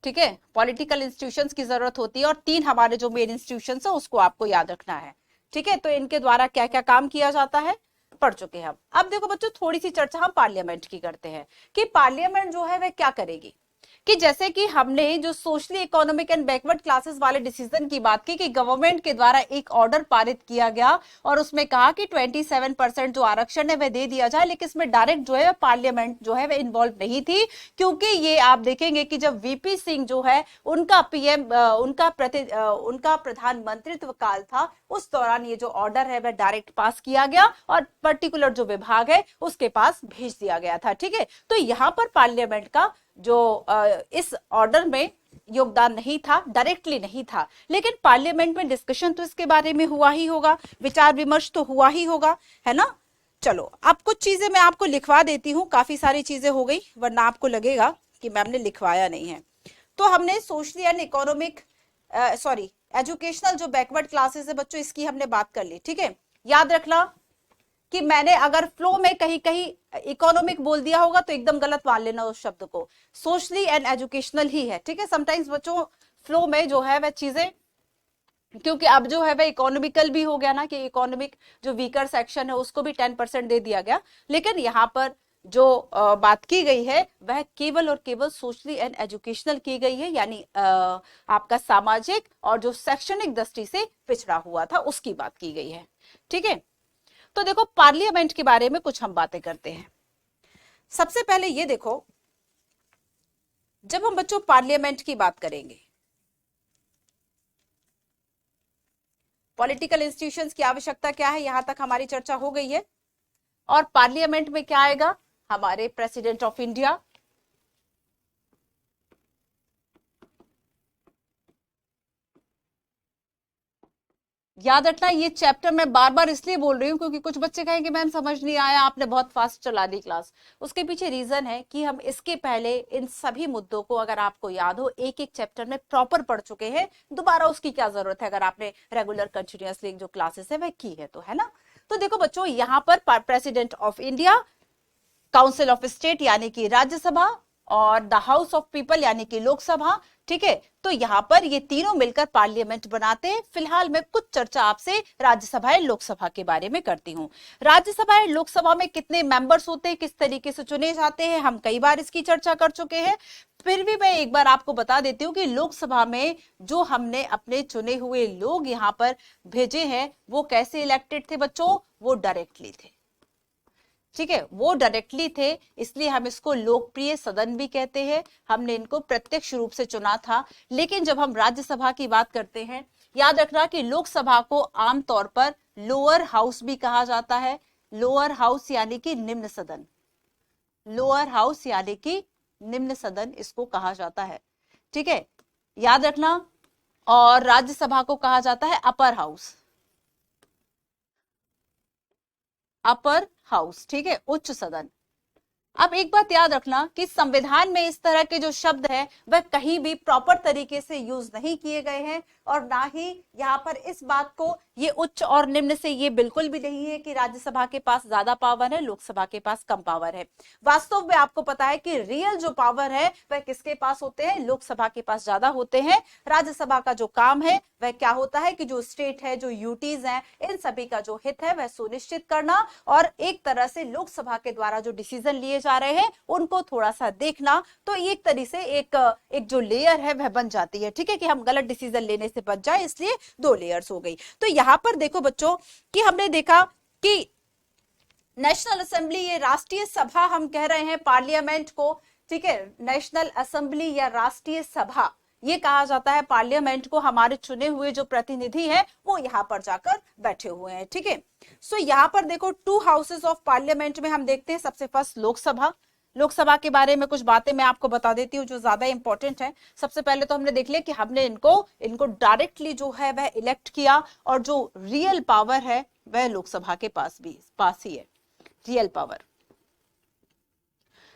ठीक है, पॉलिटिकल इंस्टीट्यूशंस की जरूरत होती है। और 3 हमारे जो मेन इंस्टीट्यूशंस है उसको आपको याद रखना है, ठीक है। तो इनके द्वारा क्या क्या काम किया जाता है पढ़ चुके हैं हम। अब देखो बच्चों थोड़ी सी चर्चा हम पार्लियामेंट की करते हैं कि पार्लियामेंट जो है वह क्या करेगी, कि जैसे कि हमने जो socially economic and backward classes वाले डिसीजन की बात की कि गवर्नमेंट के द्वारा एक ऑर्डर पारित किया गया और उसमें कहा कि 27% जो आरक्षण है वह दे दिया जाए, लेकिन इसमें डायरेक्ट जो है पार्लियामेंट जो है वह इन्वॉल्व नहीं थी, क्योंकि ये आप देखेंगे कि जब VP सिंह जो है उनका PM उनका प्रधानमंत्रित्व काल था, उस दौरान ये जो ऑर्डर है वह डायरेक्ट पास किया गया और पर्टिकुलर जो विभाग है उसके पास भेज दिया गया था, ठीक है। तो यहाँ पर पार्लियामेंट का जो इस ऑर्डर में योगदान नहीं था, डायरेक्टली नहीं था, लेकिन पार्लियामेंट में डिस्कशन तो इसके बारे में हुआ ही होगा, विचार विमर्श तो हुआ ही होगा, है ना। चलो अब कुछ चीजें मैं आपको लिखवा देती हूँ, काफी सारी चीजें हो गई वरना आपको लगेगा कि मैम ने लिखवाया नहीं है। तो हमने socially and economic sorry educational जो बैकवर्ड क्लासेस है बच्चों, इसकी हमने बात कर ली, ठीक है। याद रखना कि मैंने अगर फ्लो में कहीं कहीं इकोनॉमिक बोल दिया होगा तो एकदम गलत मान लेना उस शब्द को, सोशली एंड एजुकेशनल ही है, ठीक है। समटाइम्स बच्चों फ्लो में जो है वह चीजें, क्योंकि अब जो है वह इकोनॉमिकल भी हो गया ना, कि इकोनॉमिक जो वीकर सेक्शन है उसको भी 10% दे दिया गया, लेकिन यहाँ पर जो बात की गई है वह केवल और केवल सोशली एंड एजुकेशनल की गई है, यानी आपका सामाजिक और जो शैक्षणिक दृष्टि से पिछड़ा हुआ था उसकी बात की गई है, ठीक है। तो देखो पार्लियामेंट के बारे में कुछ हम बातें करते हैं। सबसे पहले ये देखो, जब हम बच्चों पार्लियामेंट की बात करेंगे, पॉलिटिकल इंस्टीट्यूशंस की आवश्यकता क्या है, यहां तक हमारी चर्चा हो गई है। और पार्लियामेंट में क्या आएगा, हमारे प्रेसिडेंट ऑफ इंडिया, याद रखना ये चैप्टर मैं बार बार इसलिए बोल रही हूँ क्योंकि कुछ बच्चे कहेंगे मैम समझ नहीं आया, आपने बहुत फास्ट चला दी क्लास। उसके पीछे रीजन है कि हम इसके पहले इन सभी मुद्दों को, अगर आपको याद हो, एक एक चैप्टर में प्रॉपर पढ़ चुके हैं, दोबारा उसकी क्या जरूरत है अगर आपने रेगुलर कंटिन्यूअसली जो क्लासेस है वह की है तो, है ना। तो देखो बच्चों, यहाँ पर president of India, council of state यानी कि राज्यसभा, और द हाउस ऑफ पीपल यानी कि लोकसभा, ठीक है। तो यहाँ पर ये तीनों मिलकर पार्लियामेंट बनाते हैं। फिलहाल मैं कुछ चर्चा आपसे राज्यसभा और लोकसभा के बारे में करती हूँ। राज्यसभा और लोकसभा में कितने मेंबर्स होते हैं, किस तरीके से चुने जाते हैं, हम कई बार इसकी चर्चा कर चुके हैं। फिर भी मैं एक बार आपको बता देती हूँ कि लोकसभा में जो हमने अपने चुने हुए लोग यहाँ पर भेजे हैं वो कैसे इलेक्टेड थे बच्चों, वो डायरेक्टली थे, ठीक है, वो डायरेक्टली थे, इसलिए हम इसको लोकप्रिय सदन भी कहते हैं। हमने इनको प्रत्यक्ष रूप से चुना था। लेकिन जब हम राज्यसभा की बात करते हैं, याद रखना कि लोकसभा को आमतौर पर लोअर हाउस भी कहा जाता है। लोअर हाउस यानी कि निम्न सदन, लोअर हाउस यानी कि निम्न सदन इसको कहा जाता है, ठीक है, याद रखना। और राज्यसभा को कहा जाता है अपर हाउस, अपर हाउस, ठीक है, उच्च सदन। अब एक बात याद रखना कि संविधान में इस तरह के जो शब्द हैं वह कहीं भी प्रॉपर तरीके से यूज नहीं किए गए हैं, और ना ही यहाँ पर इस बात को, ये उच्च और निम्न से ये बिल्कुल भी नहीं है कि राज्यसभा के पास ज्यादा पावर है, लोकसभा के पास कम पावर है। वास्तव में आपको पता है कि रियल जो पावर है वह किसके पास होते हैं, लोकसभा के पास ज्यादा होते हैं। राज्यसभा का जो काम है वह क्या होता है कि जो स्टेट है, जो यूटीज हैं, इन सभी का जो हित है वह सुनिश्चित करना, और एक तरह से लोकसभा के द्वारा जो डिसीजन लिए जा रहे हैं उनको थोड़ा सा देखना। तो एक तरीके से एक जो लेयर है वह बन जाती है, ठीक है, कि हम गलत डिसीजन लेने से बच जाए, इसलिए दो लेयर्स हो गई। तो यहां पर देखो बच्चों कि हमने देखा कि नेशनल असेंबली, ये राष्ट्रीय सभा हम कह रहे हैं पार्लियामेंट को, ठीक है, नेशनल असेंबली या राष्ट्रीय सभा ये कहा जाता है पार्लियामेंट को। हमारे चुने हुए जो प्रतिनिधि हैं वो यहाँ पर जाकर बैठे हुए हैं, ठीक है। सो यहाँ पर देखो टू हाउसेस ऑफ पार्लियामेंट में हम देखते हैं सबसे फर्स्ट लोकसभा। लोकसभा के बारे में कुछ बातें मैं आपको बता देती हूँ जो ज्यादा इंपॉर्टेंट है। सबसे पहले तो हमने देख लिया कि हमने इनको डायरेक्टली जो है वह इलेक्ट किया, और जो रियल पावर है वह लोकसभा के पास ही है।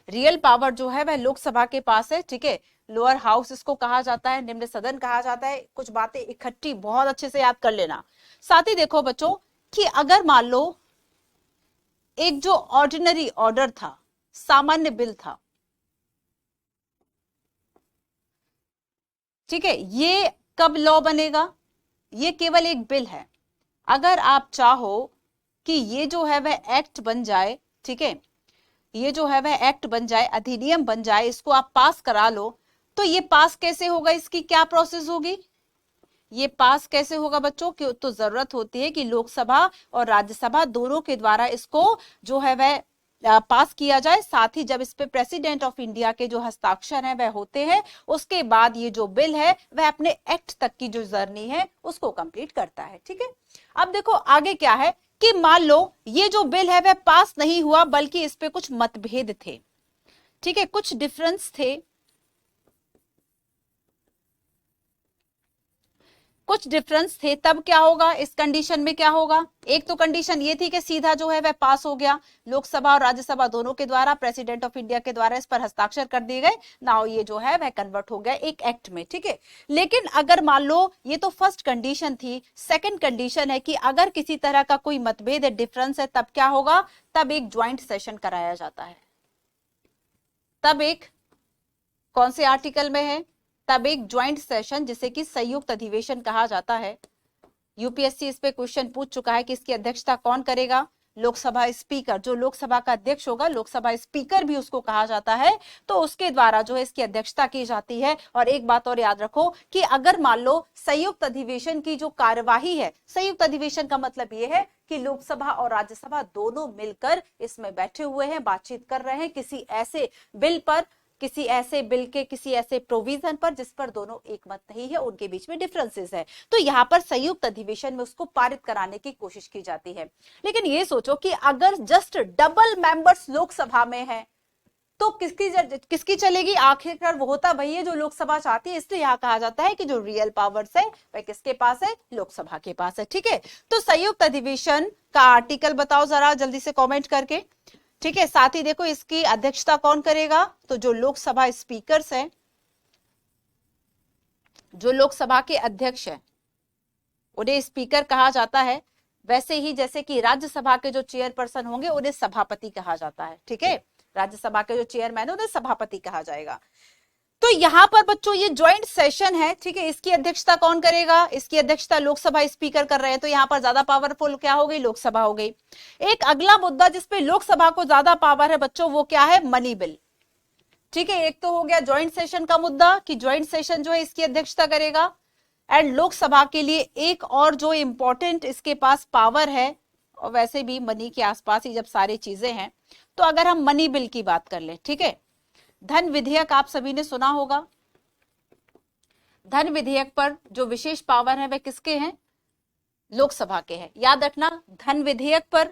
रियल पावर जो है वह लोकसभा के पास है, ठीक है। लोअर हाउस इसको कहा जाता है, निम्न सदन कहा जाता है। कुछ बातें इकट्ठी बहुत अच्छे से याद कर लेना। साथ ही देखो बच्चों कि अगर मान लो एक जो ऑर्डिनरी ऑर्डर था, सामान्य बिल था, ठीक है, ये कब लॉ बनेगा, ये केवल एक बिल है। अगर आप चाहो कि ये जो है वह एक्ट बन जाए, ठीक है, ये जो है वह एक्ट बन जाए, अधिनियम बन जाए, इसको आप पास करा लो, तो ये पास कैसे होगा, इसकी क्या प्रोसेस होगी, ये पास कैसे होगा बच्चों, कि तो जरूरत होती है कि लोकसभा और राज्यसभा दोनों के द्वारा इसको जो है वह पास किया जाए। साथ ही जब इस पे प्रेसिडेंट ऑफ इंडिया के जो हस्ताक्षर हैं वह होते हैं, उसके बाद ये जो बिल है वह अपने एक्ट तक की जो जर्नी है उसको कंप्लीट करता है, ठीक है। अब देखो आगे क्या है कि मान लो ये जो बिल है वह पास नहीं हुआ, बल्कि इस पे कुछ मतभेद थे, ठीक है, कुछ डिफरेंस थे, कुछ डिफरेंस थे, तब क्या होगा, इस कंडीशन में क्या होगा, एक तो कंडीशन ये थी कि सीधा जो है वह पास हो गया, लोकसभा और राज्यसभा दोनों के द्वारा, प्रेसिडेंट ऑफ इंडिया के द्वारा इस पर हस्ताक्षर कर दिए गए, नाउ ये जो है वह कन्वर्ट हो गया एक एक्ट में, ठीक है। लेकिन अगर मान लो, ये तो फर्स्ट कंडीशन थी, सेकंड कंडीशन है कि अगर किसी तरह का कोई मतभेद है, डिफरेंस है, तब क्या होगा, तब एक ज्वाइंट सेशन कराया जाता है। तब एक कौन से आर्टिकल में है, तब एक ज्वाइंट सेशन जिसे कि संयुक्त अधिवेशन कहा जाता है। यूपीएससी इस पे क्वेश्चन पूछ चुका है कि इसकी अध्यक्षता कौन करेगा, लोकसभा स्पीकर, जो लोकसभा का अध्यक्ष होगा, लोकसभा स्पीकर भी उसको कहा जाता है, तो उसके द्वारा जो है इसकी अध्यक्षता की जाती है। और एक बात और याद रखो कि अगर मान लो संयुक्त अधिवेशन की जो कार्यवाही है, संयुक्त अधिवेशन का मतलब यह है कि लोकसभा और राज्यसभा दोनों मिलकर इसमें बैठे हुए हैं, बातचीत कर रहे हैं किसी ऐसे बिल पर, किसी ऐसे बिल के किसी ऐसे प्रोविजन पर जिस पर दोनों एक मत नहीं है, उनके बीच में डिफरेंसेस है, तो यहाँ पर संयुक्त अधिवेशन में उसको पारित कराने की कोशिश की जाती है। लेकिन ये सोचो कि अगर जस्ट डबल मेंबर्स लोकसभा में है तो किसकी चलेगी, आखिरकार वो होता वही है जो लोकसभा चाहती है, इसलिए यहाँ कहा जाता है कि जो रियल पावर्स है वह किसके पास है, लोकसभा के पास है, ठीक है। तो संयुक्त अधिवेशन का आर्टिकल बताओ जरा जल्दी से कॉमेंट करके, ठीक है। साथ ही देखो इसकी अध्यक्षता कौन करेगा, तो जो लोकसभा स्पीकर्स हैं, जो लोकसभा के अध्यक्ष हैं, उन्हें स्पीकर कहा जाता है। वैसे ही जैसे कि राज्यसभा के जो चेयरपर्सन होंगे उन्हें सभापति कहा जाता है, ठीक है। राज्यसभा के जो चेयरमैन है उन्हें सभापति कहा जाएगा। तो यहां पर बच्चों ये ज्वाइंट सेशन है, ठीक है। इसकी अध्यक्षता कौन करेगा, इसकी अध्यक्षता लोकसभा स्पीकर कर रहे हैं, तो यहां पर ज्यादा पावरफुल क्या हो गई, लोकसभा हो गई। एक अगला मुद्दा जिसपे लोकसभा को ज्यादा पावर है बच्चों, वो क्या है, मनी बिल, ठीक है। एक तो हो गया ज्वाइंट सेशन का मुद्दा कि ज्वाइंट सेशन जो है इसकी अध्यक्षता करेगा, एंड लोकसभा के लिए एक और जो इंपॉर्टेंट इसके पास पावर है, और वैसे भी मनी के आसपास ही जब सारी चीजें हैं, तो अगर हम मनी बिल की बात कर ले, ठीक है, धन विधेयक आप सभी ने सुना होगा। धन विधेयक पर जो विशेष पावर है वह किसके हैं, लोकसभा के हैं। याद रखना, धन विधेयक पर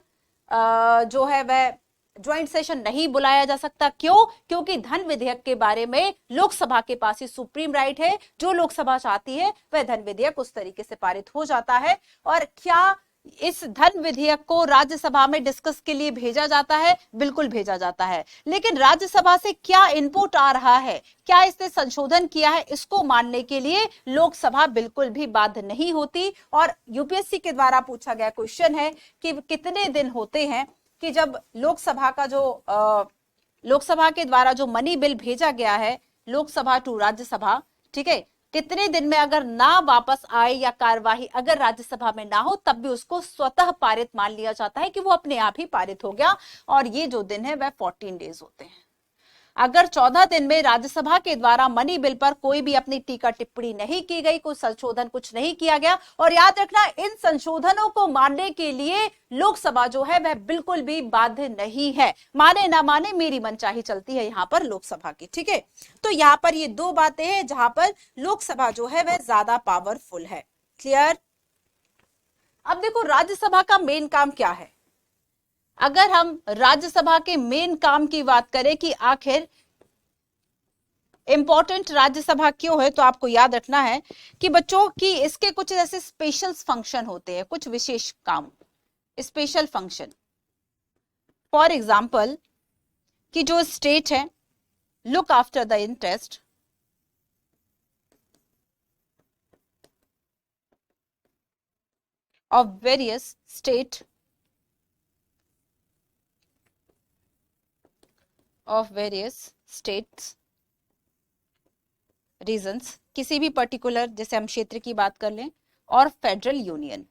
जो है वह ज्वाइंट सेशन नहीं बुलाया जा सकता, क्यों, क्योंकि धन विधेयक के बारे में लोकसभा के पास ही सुप्रीम राइट है, जो लोकसभा चाहती है वह धन विधेयक उस तरीके से पारित हो जाता है। और क्या इस धन विधेयक को राज्यसभा में डिस्कस के लिए भेजा जाता है, बिल्कुल भेजा जाता है। लेकिन राज्यसभा से क्या इनपुट आ रहा है, क्या इसने संशोधन किया है, इसको मानने के लिए लोकसभा बिल्कुल भी बाध्य नहीं होती। और यूपीएससी के द्वारा पूछा गया क्वेश्चन है कि कितने दिन होते हैं कि जब लोकसभा का जो लोकसभा के द्वारा जो मनी बिल भेजा गया है लोकसभा टू राज्यसभा, ठीक है, कितने दिन में अगर ना वापस आए या कार्यवाही अगर राज्यसभा में ना हो, तब भी उसको स्वतः पारित मान लिया जाता है कि वो अपने आप ही पारित हो गया। और ये जो दिन है वह 14 डेज होते हैं। अगर 14 दिन में राज्यसभा के द्वारा मनी बिल पर कोई भी अपनी टीका टिप्पणी नहीं की गई, कोई संशोधन कुछ नहीं किया गया, और याद रखना इन संशोधनों को मानने के लिए लोकसभा जो है वह बिल्कुल भी बाध्य नहीं है, माने ना माने मेरी मनचाही चलती है यहाँ पर लोकसभा की, ठीक है। तो यहाँ पर ये दो बातें हैं जहां पर लोकसभा जो है वह ज्यादा पावरफुल है। क्लियर। अब देखो राज्यसभा का मेन काम क्या है। अगर हम राज्यसभा के मेन काम की बात करें कि आखिर इंपॉर्टेंट राज्यसभा क्यों है, तो आपको याद रखना है कि बच्चों की इसके कुछ ऐसे स्पेशल फंक्शन होते हैं, कुछ विशेष काम, स्पेशल फंक्शन। फॉर एग्जाम्पल कि जो स्टेट है look after the interest of various state of various states regions, किसी भी पर्टिकुलर, जैसे हम क्षेत्र की बात कर लें, और फेडरल यूनियन,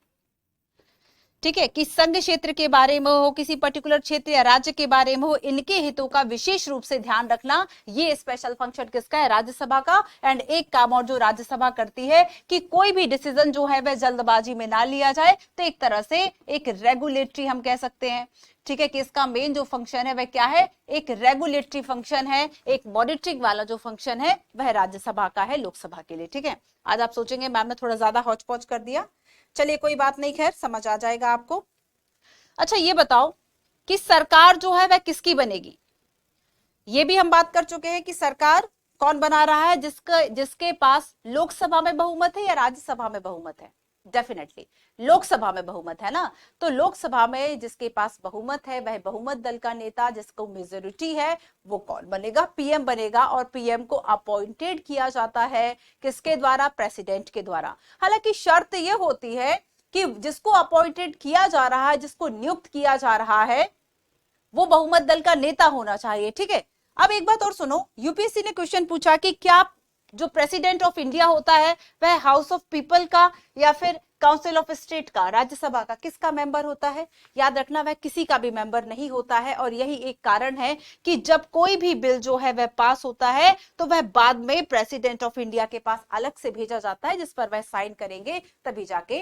ठीक है, कि संघ क्षेत्र के बारे में हो, किसी पर्टिकुलर क्षेत्र या राज्य के बारे में हो, इनके हितों का विशेष रूप से ध्यान रखना, ये स्पेशल फंक्शन किसका है, राज्यसभा का। एंड एक काम और जो राज्यसभा करती है कि कोई भी डिसीजन जो है वह जल्दबाजी में ना लिया जाए, तो एक तरह से एक रेगुलेटरी हम कह सकते हैं, ठीक है, कि इसका मेन जो फंक्शन है वह क्या है, एक रेगुलेटरी फंक्शन है, एक मॉनिटरिंग वाला जो फंक्शन है वह राज्यसभा का है लोकसभा के लिए, ठीक है। आज आप सोचेंगे मैम ने थोड़ा ज्यादा हौच पौच कर दिया, चलिए कोई बात नहीं, खैर समझ आ जाएगा आपको। अच्छा ये बताओ कि सरकार जो है वह किसकी बनेगी, ये भी हम बात कर चुके हैं कि सरकार कौन बना रहा है? जिसके पास लोकसभा में बहुमत है या राज्यसभा में बहुमत है? डेफिनेटली लोकसभा में बहुमत है ना। तो लोकसभा में जिसके पास बहुमत है वह बहुमत दल का नेता, जिसको मेजोरिटी है, वो कौन बनेगा? पीएम बनेगा। और पीएम को अपॉइंटेड किया जाता है किसके द्वारा? प्रेसिडेंट के द्वारा। हालांकि शर्त यह होती है कि जिसको अपॉइंटेड किया जा रहा है, जिसको नियुक्त किया जा रहा है, वो बहुमत दल का नेता होना चाहिए। ठीक है, अब एक बात और सुनो, यूपीएससी ने क्वेश्चन पूछा कि क्या जो प्रेसिडेंट ऑफ इंडिया होता है वह हाउस ऑफ पीपल का या फिर काउंसिल ऑफ स्टेट का, राज्यसभा का, किसका मेंबर होता है? याद रखना वह किसी का भी मेंबर नहीं होता है। और यही एक कारण है कि जब कोई भी बिल जो है वह पास होता है तो वह बाद में प्रेसिडेंट ऑफ इंडिया के पास अलग से भेजा जाता है, जिस पर वह साइन करेंगे तभी जाके,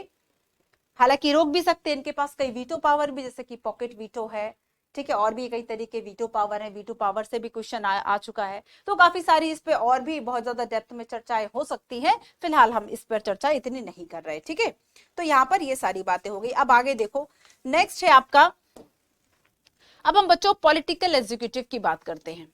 हालांकि रोक भी सकते हैं, इनके पास कई वीटो पावर भी, जैसे कि पॉकेट वीटो है, ठीक है, और भी कई तरीके वीटो पावर है। वीटो पावर से भी क्वेश्चन आ चुका है। तो काफी सारी इस पे और भी बहुत ज्यादा डेप्थ में चर्चाएं हो सकती हैं, फिलहाल हम इस पर चर्चा इतनी नहीं कर रहे। ठीक है, तो यहाँ पर ये सारी बातें हो गई। अब आगे देखो, नेक्स्ट है आपका, अब हम बच्चों पॉलिटिकल एग्जीक्यूटिव की बात करते हैं।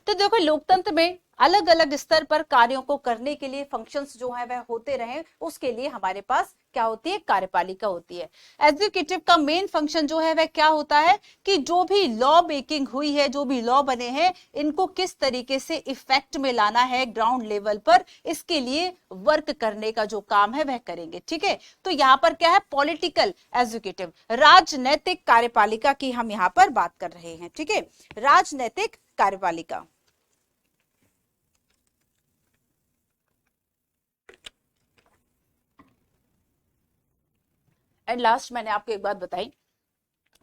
तो देखो, लोकतंत्र में अलग अलग स्तर पर कार्यों को करने के लिए फंक्शंस जो है वह होते रहे, उसके लिए हमारे पास क्या होती है? कार्यपालिका होती है। एग्जीक्यूटिव का मेन फंक्शन जो है वह क्या होता है कि जो भी लॉ मेकिंग हुई है, जो भी लॉ बने हैं, इनको किस तरीके से इफेक्ट में लाना है ग्राउंड लेवल पर, इसके लिए वर्क करने का जो काम है वह करेंगे। ठीक है, तो यहाँ पर क्या है? पॉलिटिकल एग्जीक्यूटिव, राजनैतिक कार्यपालिका की हम यहाँ पर बात कर रहे हैं। ठीक है, राजनैतिक कार्यपालिका। एंड लास्ट मैंने आपको एक बात बताई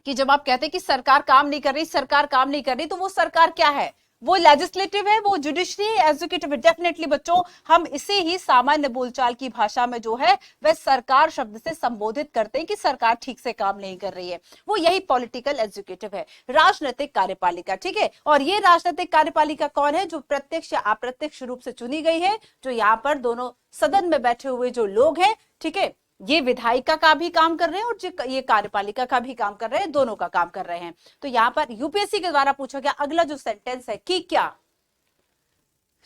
कि जब आप कहते हैं कि सरकार काम नहीं कर रही, सरकार काम नहीं कर रही, तो वो सरकार क्या है? वो लेजिस्लेटिव है, वो जुडिशरी, एग्जीक्यूटिव है। डेफिनेटली बच्चों, हम इसे ही सामान्य बोलचाल की भाषा में जो है वह सरकार शब्द से संबोधित करते हैं कि सरकार ठीक से काम नहीं कर रही है। वो यही पॉलिटिकल एग्जीक्यूटिव है, राजनीतिक कार्यपालिका। ठीक है, और ये राजनीतिक कार्यपालिका कौन है? जो प्रत्यक्ष या अप्रत्यक्ष रूप से चुनी गई है, जो यहाँ पर दोनों सदन में बैठे हुए जो लोग हैं, ठीक है, ये विधायिका का भी काम कर रहे हैं और ये कार्यपालिका का भी काम कर रहे हैं, दोनों का काम कर रहे हैं। तो यहाँ पर यूपीएससी के द्वारा पूछा गया अगला जो सेंटेंस है कि क्या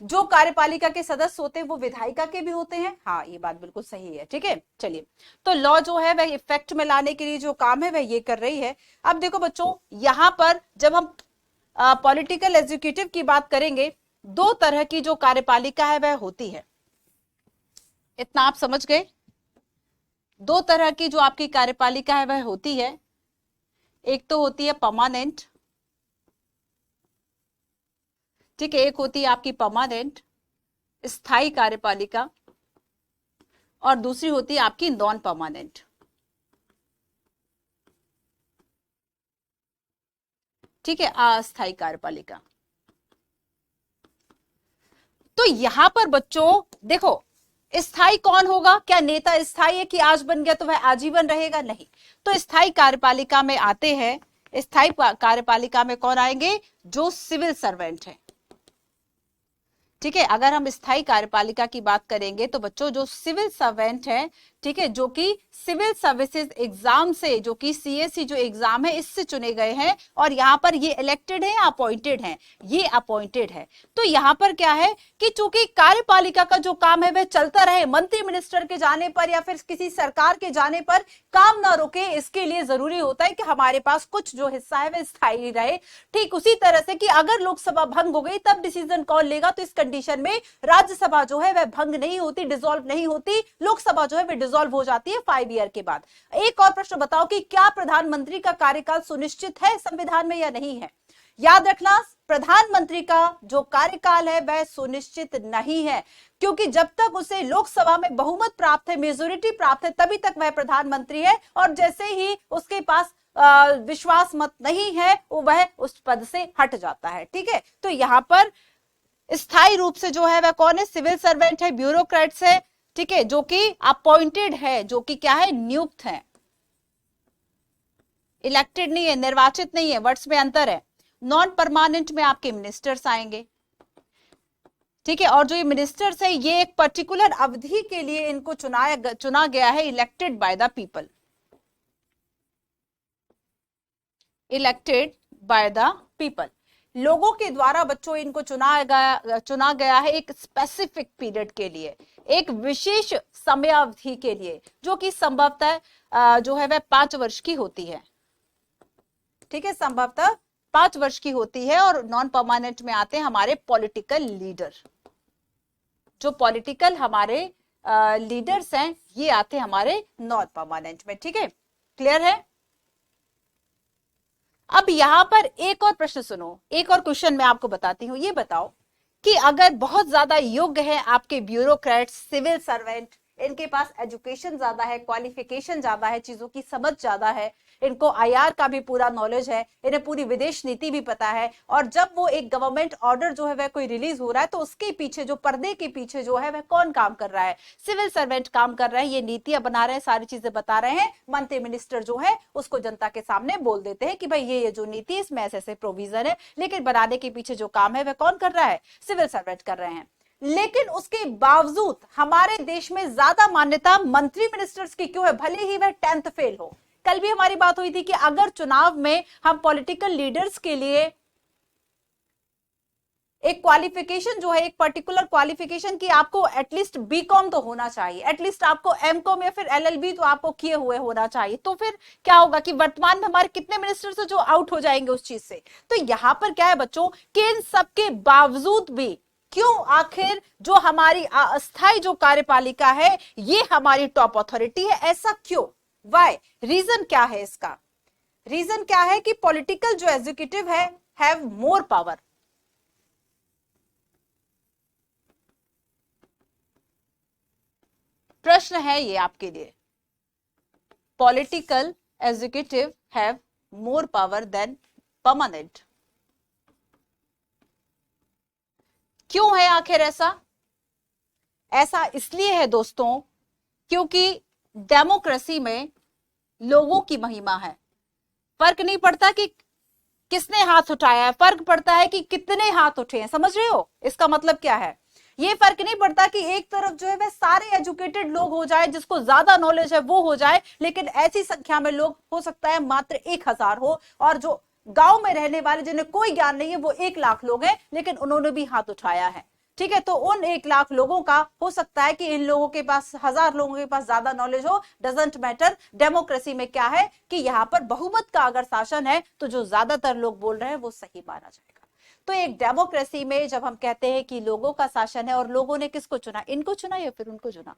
जो कार्यपालिका के सदस्य होते हैं वो विधायिका के भी होते हैं? हाँ, ये बात बिल्कुल सही है। ठीक है, चलिए, तो लॉ जो है वह इफेक्ट में लाने के लिए जो काम है वह ये कर रही है। अब देखो बच्चों, यहां पर जब हम पॉलिटिकल एग्जीक्यूटिव की बात करेंगे, दो तरह की जो कार्यपालिका है वह होती है। इतना आप समझ गए? दो तरह की जो आपकी कार्यपालिका है वह होती है। एक तो होती है परमानेंट, ठीक है, एक होती है आपकी परमानेंट स्थायी कार्यपालिका, और दूसरी होती है आपकी नॉन परमानेंट। ठीक है, अस्थायी कार्यपालिका। तो यहां पर बच्चों देखो, स्थायी कौन होगा? क्या नेता स्थायी है कि आज बन गया तो वह आजीवन रहेगा? नहीं। तो स्थायी कार्यपालिका में आते हैं, स्थायी कार्यपालिका में कौन आएंगे? जो सिविल सर्वेंट है। ठीक है, अगर हम स्थायी कार्यपालिका की बात करेंगे तो बच्चों जो सिविल सर्वेंट है, ठीक है, जो कि सिविल सर्विसेज एग्जाम से, जो कि सीएससी जो एग्जाम है इससे चुने गए हैं, और यहाँ पर ये इलेक्टेड है या अपॉइंटेड है? ये अपॉइंटेड है। तो यहाँ पर क्या है कि चूंकि कार्यपालिका का जो काम है वह चलता रहे, मंत्री मिनिस्टर के जाने पर या फिर किसी सरकार के जाने पर काम ना रुके, इसके लिए जरूरी होता है कि हमारे पास कुछ जो हिस्सा है वह स्थायी रहे। ठीक उसी तरह से कि अगर लोकसभा भंग हो गई तब डिसीजन कौन लेगा? तो इस कंडीशन में राज्यसभा जो है वह भंग नहीं होती, डिसॉल्व नहीं होती, लोकसभा जो है वह डिसॉल्व हो जाती है 5 ईयर के बाद। एक और प्रश्न बताओ कि क्या प्रधानमंत्री का कार्यकाल सुनिश्चित है संविधान में या नहीं है? याद रखना, प्रधानमंत्री का जो कार्यकाल है वह सुनिश्चित नहीं है, क्योंकि जब तक उसे लोकसभा में बहुमत प्राप्त है, मेजोरिटी प्राप्त है, तभी तक वह प्रधानमंत्री है, और जैसे ही उसके पास विश्वास मत नहीं है वह उस पद से हट जाता है। ठीक है, तो यहां पर स्थायी रूप से जो है वह कौन है? सिविल सर्वेंट है, ब्यूरोक्रेट्स है, ठीक है, जो कि अपॉइंटेड है, जो कि क्या है? नियुक्त है, इलेक्टेड नहीं है, निर्वाचित नहीं है, वर्ड्स में अंतर है। नॉन परमानेंट में आपके मिनिस्टर्स आएंगे। ठीक है, और जो ये मिनिस्टर्स है ये एक पर्टिकुलर अवधि के लिए इनको चुना गया है, elected by the people, elected by the people. लोगों के द्वारा बच्चों इनको चुना गया है एक स्पेसिफिक पीरियड के लिए, एक विशेष समयावधि के लिए, जो कि संभवतः जो है वह 5 वर्ष की होती है। ठीक है, संभवतः 5 वर्ष की होती है। और नॉन परमानेंट में आते हैं हमारे पॉलिटिकल लीडर, जो पॉलिटिकल हमारे लीडर्स हैं ये आते हैं हमारे नॉन परमानेंट में। ठीक है, क्लियर है। अब यहां पर एक और प्रश्न सुनो, एक और क्वेश्चन मैं आपको बताती हूं। ये बताओ कि अगर बहुत ज्यादा योग्य है आपके ब्यूरोक्रेट्स, सिविल सर्वेंट, इनके पास एजुकेशन ज्यादा है, क्वालिफिकेशन ज्यादा है, चीजों की समझ ज्यादा है, इनको आईआर का भी पूरा नॉलेज है, इन्हें पूरी विदेश नीति भी पता है, और जब वो एक गवर्नमेंट ऑर्डर जो है वह कोई रिलीज हो रहा है तो उसके पीछे, जो पर्दे के पीछे जो है वह कौन काम कर रहा है? सिविल सर्वेंट काम कर रहा है। ये नीतियां बना रहे हैं, सारी चीजें बता रहे हैं। मंत्री मिनिस्टर जो है उसको जनता के सामने बोल देते हैं कि भाई ये जो नीति है इसमें ऐसे ऐसे प्रोविजन है, लेकिन बनाने के पीछे जो काम है वह कौन कर रहा है? सिविल सर्वेंट कर रहे हैं। लेकिन उसके बावजूद हमारे देश में ज्यादा मान्यता मंत्री मिनिस्टर्स की क्यों है, भले ही वह 10th फेल हो? कल भी हमारी बात हुई थी कि अगर चुनाव में हम पॉलिटिकल लीडर्स के लिए एक क्वालिफिकेशन जो है, एक पर्टिकुलर क्वालिफिकेशन की आपको एटलीस्ट बीकॉम तो होना चाहिए, एटलीस्ट आपको एमकॉम या फिर एलएलबी तो आपको किए हुए होना चाहिए, तो फिर क्या होगा कि वर्तमान में हमारे कितने मिनिस्टर्स जो आउट हो जाएंगे उस चीज से। तो यहां पर क्या है बच्चों कि इन सबके बावजूद भी क्यों आखिर जो हमारी अस्थायी जो कार्यपालिका है ये हमारी टॉप अथॉरिटी है? ऐसा क्यों? वाई? रीजन क्या है इसका? रीजन क्या है कि पॉलिटिकल जो एग्जीक्यूटिव है हैव मोर पावर। प्रश्न है ये आपके लिए, political executive have more power than permanent. क्यों है आखिर ऐसा? ऐसा इसलिए है दोस्तों क्योंकि डेमोक्रेसी में लोगों की महिमा है। फर्क नहीं पड़ता कि किसने हाथ उठाया है, फर्क पड़ता है कि कितने हाथ उठे हैं। समझ रहे हो इसका मतलब क्या है? ये फर्क नहीं पड़ता कि एक तरफ जो है वह सारे एजुकेटेड लोग हो जाए, जिसको ज्यादा नॉलेज है वो हो जाए, लेकिन ऐसी संख्या में लोग हो सकता है मात्र 1000 हो, और जो गांव में रहने वाले जिन्हें कोई ज्ञान नहीं है वो 1 लाख लोग हैं, लेकिन उन्होंने भी हाथ उठाया है। ठीक है, तो उन 1 लाख लोगों का हो सकता है कि इन लोगों के पास 1000 लोगों के पास ज्यादा नॉलेज हो, डजंट मैटर। डेमोक्रेसी में क्या है कि यहां पर बहुमत का अगर शासन है तो जो ज्यादातर लोग बोल रहे हैं वो सही माना जाएगा। तो एक डेमोक्रेसी में जब हम कहते हैं कि लोगों का शासन है, और लोगों ने किसको चुना? इनको चुना या फिर उनको चुना?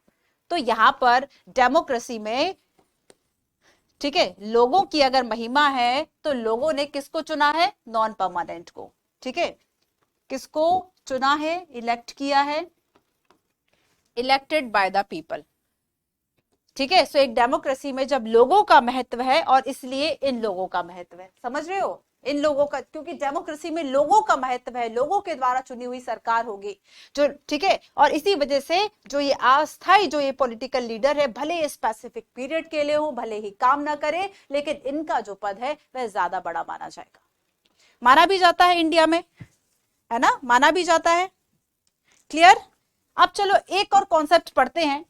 तो यहां पर डेमोक्रेसी में, ठीक है, लोगों की अगर महिमा है तो लोगों ने किसको चुना है? नॉन परमानेंट को। ठीक है, किसको चुना है? इलेक्ट किया है, इलेक्टेड बाय द पीपल। ठीक है, सो एक डेमोक्रेसी में जब लोगों का महत्व है, और इसलिए इन लोगों का महत्व है, समझ रहे हो? इन लोगों का, क्योंकि डेमोक्रेसी में लोगों का महत्व है, लोगों के द्वारा चुनी हुई सरकार होगी जो, ठीक है, और इसी वजह से जो ये अस्थायी जो ये पॉलिटिकल लीडर है, भले स्पेसिफिक पीरियड के लिए हो, भले ही काम ना करे, लेकिन इनका जो पद है वह ज्यादा बड़ा माना जाएगा। माना भी जाता है इंडिया में, है ना, माना भी जाता है। क्लियर? अब चलो एक और कॉन्सेप्ट पढ़ते हैं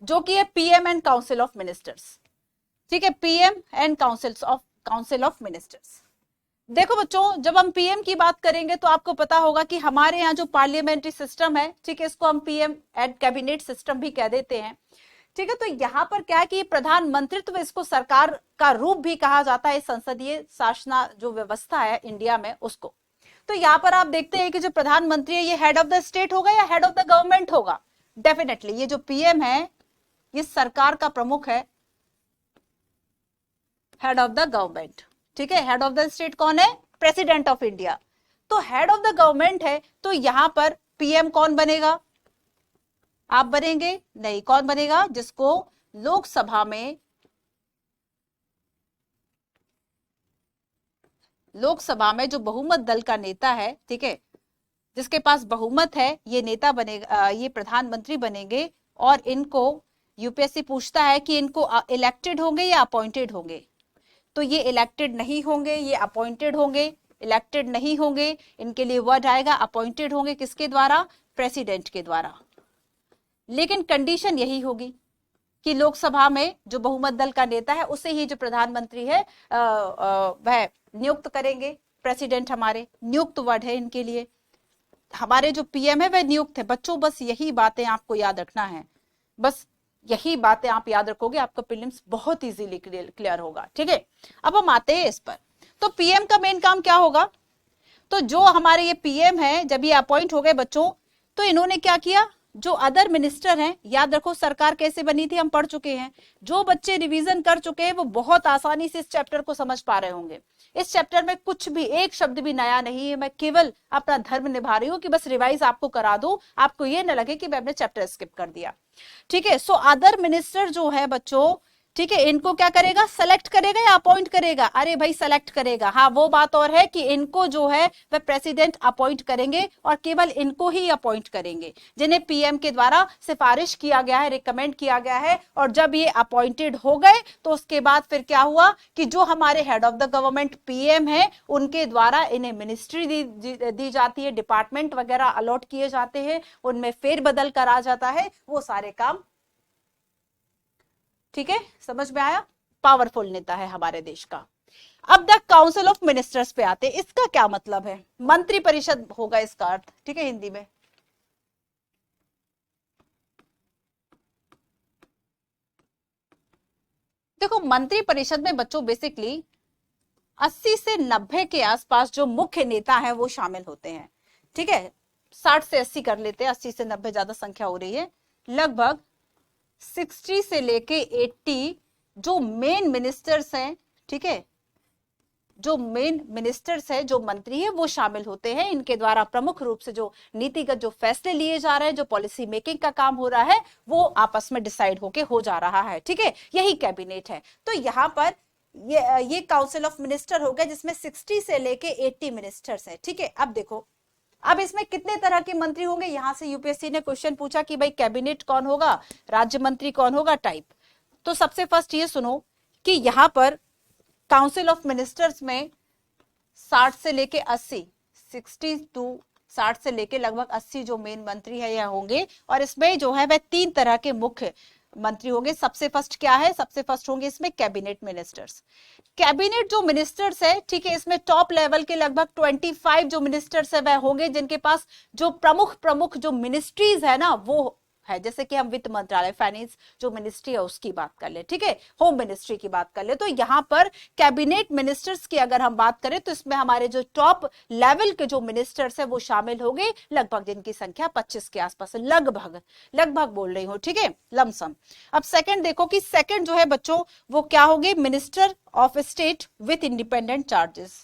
जो कि है PM and council of ministers. ठीक है, PM and council of ministers. देखो बच्चों, जब हम पीएम की बात करेंगे तो आपको पता होगा कि हमारे यहाँ जो पार्लियामेंट्री सिस्टम है, ठीक है, इसको हम पीएम एंड कैबिनेट सिस्टम भी कह देते हैं। ठीक है, तो यहाँ पर क्या है कि प्रधानमंत्रित्व, इसको सरकार का रूप भी कहा जाता है, संसदीय शासना जो व्यवस्था है इंडिया में उसको। तो यहाँ पर आप देखते हैं कि जो प्रधानमंत्री है ये हेड ऑफ द स्टेट होगा या हेड ऑफ द गवर्नमेंट होगा? डेफिनेटली ये जो पीएम है ये सरकार का प्रमुख है, हेड ऑफ द गवर्नमेंट। ठीक है, हेड ऑफ द स्टेट कौन है? President of India. तो हेड ऑफ द गवर्नमेंट है, तो यहां पर पीएम कौन बनेगा? आप बनेंगे? नहीं, कौन बनेगा? जिसको लोकसभा में जो बहुमत दल का नेता है, ठीक है, जिसके पास बहुमत है, ये नेता बनेगा, ये प्रधानमंत्री बनेंगे। और इनको यूपीएससी पूछता है कि इनको इलेक्टेड होंगे या अपॉइंटेड होंगे? तो ये इलेक्टेड नहीं होंगे, ये अपॉइंटेड होंगे। इलेक्टेड नहीं होंगे, इनके लिए वर्ड आएगा अपॉइंटेड होंगे। किसके द्वारा? प्रेसिडेंट के द्वारा। लेकिन कंडीशन यही होगी कि लोकसभा में जो बहुमत दल का नेता है उसे ही जो प्रधानमंत्री है वह नियुक्त करेंगे। प्रेसिडेंट हमारे नियुक्त वर्ड है इनके लिए, हमारे जो पीएम है वह नियुक्त है। बच्चों बस यही बातें आपको याद रखना है, बस यही बातें आप याद रखोगे, आपका प्रीलिम्स बहुत इजीली क्लियर होगा। ठीक है, अब हम आते हैं इस पर। तो पीएम का मेन काम क्या होगा? तो जो हमारे ये पीएम है, जब ये अपॉइंट हो गए बच्चों, तो इन्होंने क्या किया, जो अदर मिनिस्टर हैं, याद रखो सरकार कैसे बनी थी हम पढ़ चुके हैं, जो बच्चे रिवीजन कर चुके हैं वो बहुत आसानी से इस चैप्टर को समझ पा रहे होंगे। इस चैप्टर में कुछ भी एक शब्द भी नया नहीं है, मैं केवल अपना धर्म निभा रही हूँ कि बस रिवाइज आपको करा दूं, आपको ये न लगे कि मैंने चैप्टर स्किप कर दिया। ठीक है, सो अदर मिनिस्टर जो है बच्चों, ठीक है, इनको क्या करेगा, सेलेक्ट करेगा या अपॉइंट करेगा? अरे भाई सेलेक्ट करेगा। हाँ, वो बात और है कि इनको जो है वह प्रेसिडेंट अपॉइंट करेंगे और केवल इनको ही अपॉइंट करेंगे जिन्हें पीएम के द्वारा सिफारिश किया गया है, रिकमेंड किया गया है। और जब ये अपॉइंटेड हो गए तो उसके बाद फिर क्या हुआ कि जो हमारे head of the government PM है, उनके द्वारा इन्हें मिनिस्ट्री दी जाती है, डिपार्टमेंट वगैरह अलॉट किए जाते हैं, उनमें फेरबदल करा जाता है, वो सारे काम। ठीक है, समझ में आया? पावरफुल नेता है हमारे देश का। अब द काउंसिल ऑफ मिनिस्टर्स पे आते हैं। इसका क्या मतलब है? मंत्री परिषद होगा इसका अर्थ। ठीक है, हिंदी में देखो, मंत्री परिषद में बच्चों बेसिकली 80 से 90 के आसपास जो मुख्य नेता हैं वो शामिल होते हैं। ठीक है, 60 से 80 कर लेते हैं, 80 से 90 ज्यादा संख्या हो रही है। लगभग 60 से लेके 80 जो मेन मिनिस्टर्स हैं, ठीक है, जो मेन मिनिस्टर्स है, जो मंत्री है, वो शामिल होते हैं। इनके द्वारा प्रमुख रूप से जो नीतिगत जो फैसले लिए जा रहे हैं, जो पॉलिसी मेकिंग का काम हो रहा है, वो आपस में डिसाइड होके हो जा रहा है। ठीक है, यही कैबिनेट है। तो यहाँ पर ये काउंसिल ऑफ मिनिस्टर हो गया जिसमें 60 से लेके 80 मिनिस्टर्स है। ठीक है, अब देखो, अब इसमें कितने तरह के मंत्री होंगे? यहां से यूपीएससी ने क्वेश्चन पूछा कि भाई कैबिनेट कौन होगा, राज्य मंत्री कौन होगा टाइप। तो सबसे फर्स्ट ये सुनो कि यहां पर काउंसिल ऑफ मिनिस्टर्स में 60 से लेके 80, 60 टू 60 से लेके लगभग 80 जो मेन मंत्री है यह होंगे। और इसमें जो है वह 3 तरह के मुख्य मंत्री होंगे। सबसे फर्स्ट क्या है? सबसे फर्स्ट होंगे इसमें कैबिनेट मिनिस्टर्स। कैबिनेट जो मिनिस्टर्स है, ठीक है, इसमें टॉप लेवल के लगभग 25 जो मिनिस्टर्स है वह होंगे जिनके पास जो प्रमुख जो मिनिस्ट्रीज है ना वो है। जैसे कि हम वित्त मंत्रालय, फाइनेंस जो मिनिस्ट्री है उसकी बात कर ले, ठीक है, होम मिनिस्ट्री की बात कर ले, तो यहाँ पर कैबिनेट मिनिस्टर्स की अगर हम बात करें तो इसमें हमारे जो टॉप लेवल के जो मिनिस्टर्स है वो शामिल हो गए, लगभग जिनकी संख्या 25 के आसपास है। लगभग बोल रही हूँ, ठीक है, लमसम। अब सेकंड देखो कि सेकंड जो है बच्चों वो क्या होंगे? Minister of state with independent charges.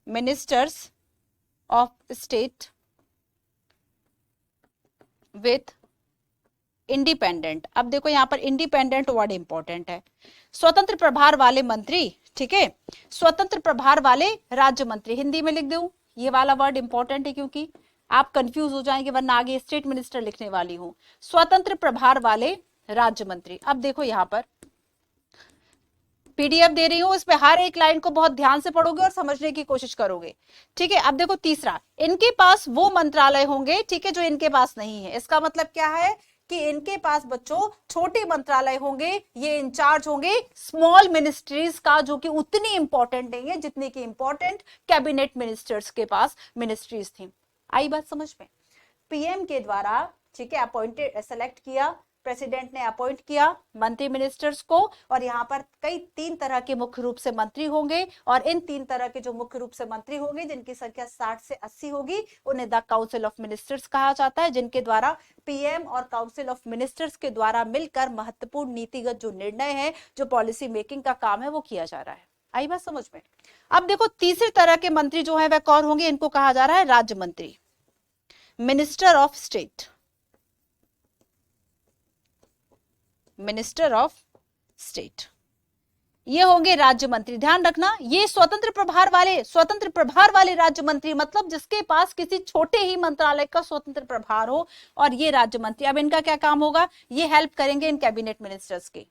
Ministers of state with independent. अब देखो यहां पर इंडिपेंडेंट वर्ड इंपॉर्टेंट है। स्वतंत्र प्रभार वाले मंत्री, ठीक है, स्वतंत्र प्रभार वाले राज्य मंत्री। हिंदी में लिख दूं, ये वाला वर्ड इंपॉर्टेंट है क्योंकि आप कंफ्यूज हो जाएंगे, वरना आगे स्टेट मिनिस्टर लिखने वाली हूं। स्वतंत्र प्रभार वाले राज्य मंत्री। अब देखो यहां पर पीडीएफ दे रही हूं, इसमें हर एक लाइन को बहुत ध्यान से पढ़ोगे और समझने की कोशिश करोगे, ठीक है। अब देखो तीसरा, इनके पास वो मंत्रालय होंगे, ठीक है, जो इनके पास नहीं है। इसका मतलब क्या है कि इनके पास बच्चों छोटे मंत्रालय होंगे, ये इंचार्ज होंगे स्मॉल मिनिस्ट्रीज का, जो कि उतनी इंपॉर्टेंट नहीं है जितनी की इंपॉर्टेंट कैबिनेट मिनिस्टर्स के पास मिनिस्ट्रीज थी। आई बात समझ में? पीएम के द्वारा, ठीक है, अपॉइंटेड, सेलेक्ट किया, प्रेसिडेंट ने अपॉइंट किया मंत्री मिनिस्टर्स को, और यहाँ पर कई 3 तरह के मुख्य रूप से मंत्री होंगे, और इन 3 तरह के जो मुख्य रूप से मंत्री होंगे जिनकी संख्या 60 से 80 होगी, उन्हें द काउंसिल ऑफ मिनिस्टर्स कहा जाता है, जिनके द्वारा पीएम और काउंसिल ऑफ मिनिस्टर्स के द्वारा मिलकर महत्वपूर्ण नीतिगत जो निर्णय है, जो पॉलिसी मेकिंग का काम है, वो किया जा रहा है। आई बात समझ में? अब देखो तीसरे तरह के मंत्री जो है वह कौन होंगे? इनको कहा जा रहा है राज्य मंत्री, minister of state, minister of state, ये होंगे राज्य मंत्री। ध्यान रखना, ये स्वतंत्र प्रभार वाले राज्य मंत्री, मतलब जिसके पास किसी छोटे ही मंत्रालय का स्वतंत्र प्रभार हो, और ये राज्य मंत्री। अब इनका क्या काम होगा? ये हेल्प करेंगे इन कैबिनेट मिनिस्टर्स के।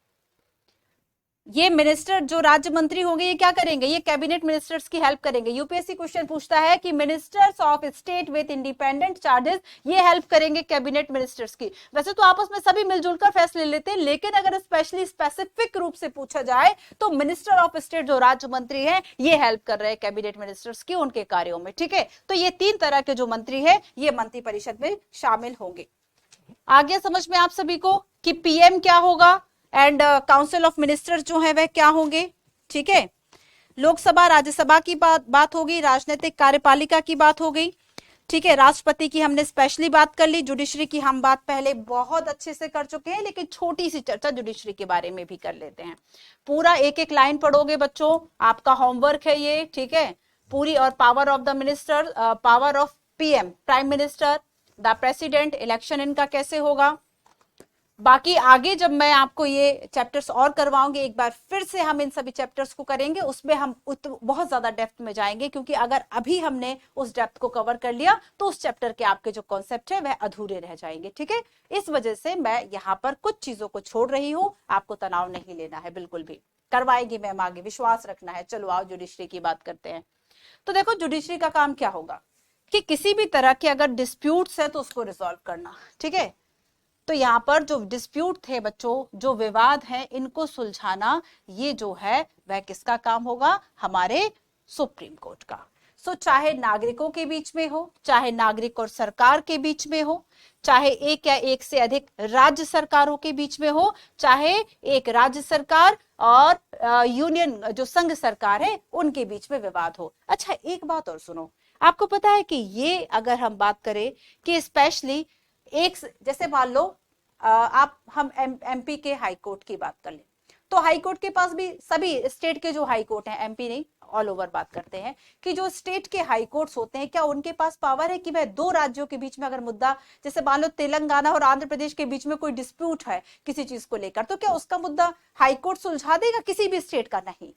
ये मिनिस्टर जो राज्य मंत्री होंगे ये क्या करेंगे, ये कैबिनेट मिनिस्टर्स की हेल्प करेंगे। यूपीएससी क्वेश्चन पूछता है कि ministers of state with independent charges, ये हेल्प करेंगे कैबिनेट मिनिस्टर्स की। वैसे तो आपस में सभी मिलजुल कर फैसले लेते हैं, लेकिन अगर स्पेशली स्पेसिफिक रूप से पूछा जाए तो मिनिस्टर ऑफ स्टेट जो राज्य मंत्री है ये हेल्प कर रहे हैं कैबिनेट मिनिस्टर्स की उनके कार्यों में। ठीक है, तो ये 3 तरह के जो मंत्री है ये मंत्री परिषद में शामिल होंगे। आगे समझ में आप सभी को कि पीएम क्या होगा एंड काउंसिल ऑफ मिनिस्टर्स जो है वह क्या होंगे। ठीक है, लोकसभा राज्यसभा की बात होगी, राजनीतिक कार्यपालिका की बात हो गई। ठीक है, राष्ट्रपति की हमने स्पेशली बात कर ली, जुडिशरी की हम बात पहले बहुत अच्छे से कर चुके हैं, लेकिन छोटी सी चर्चा जुडिशरी के बारे में भी कर लेते हैं। पूरा एक एक लाइन पढ़ोगे बच्चों, आपका होमवर्क है ये। ठीक है, पूरी, और power of the minister, power of PM prime minister, the president, election इनका कैसे होगा। बाकी आगे जब मैं आपको ये चैप्टर्स और करवाऊंगी, एक बार फिर से हम इन सभी चैप्टर्स को करेंगे, उसमें हम बहुत ज्यादा डेप्थ में जाएंगे, क्योंकि अगर अभी हमने उस डेप्थ को कवर कर लिया तो उस चैप्टर के आपके जो कॉन्सेप्ट है वह अधूरे रह जाएंगे। ठीक है, इस वजह से मैं यहाँ पर कुछ चीजों को छोड़ रही हूँ, आपको तनाव नहीं लेना है, बिल्कुल भी करवाएगी मैम, आगे विश्वास रखना है। चलो आओ जुडिशरी की बात करते हैं। तो देखो जुडिशरी का काम क्या होगा कि किसी भी तरह के अगर डिस्प्यूट्स है तो उसको रिजॉल्व करना। ठीक है, तो यहाँ पर जो डिस्प्यूट थे बच्चों, जो विवाद हैं, इनको सुलझाना, ये जो है वह किसका काम होगा, हमारे सुप्रीम कोर्ट का। सो चाहे नागरिकों के बीच में हो, चाहे नागरिक और सरकार के बीच में हो, चाहे एक या एक से अधिक राज्य सरकारों के बीच में हो, चाहे एक राज्य सरकार और यूनियन जो संघ सरकार है उनके बीच में विवाद हो। अच्छा, एक बात और सुनो, आपको पता है कि ये अगर हम बात करें कि स्पेशली एक, जैसे मान लो आप हम एमपी के हाई कोर्ट की बात कर लें, तो हाई कोर्ट के पास भी सभी स्टेट के जो हाई कोर्ट हैं, एमपी नहीं ऑल ओवर बात करते हैं, कि जो स्टेट के हाई कोर्ट्स होते हैं, क्या उनके पास पावर है कि वह 2 राज्यों के बीच में अगर मुद्दा, जैसे मान लो तेलंगाना और आंध्र प्रदेश के बीच में कोई डिस्प्यूट है किसी चीज को लेकर, तो क्या उसका मुद्दा हाई कोर्ट सुलझा देगा किसी भी स्टेट का? नहीं।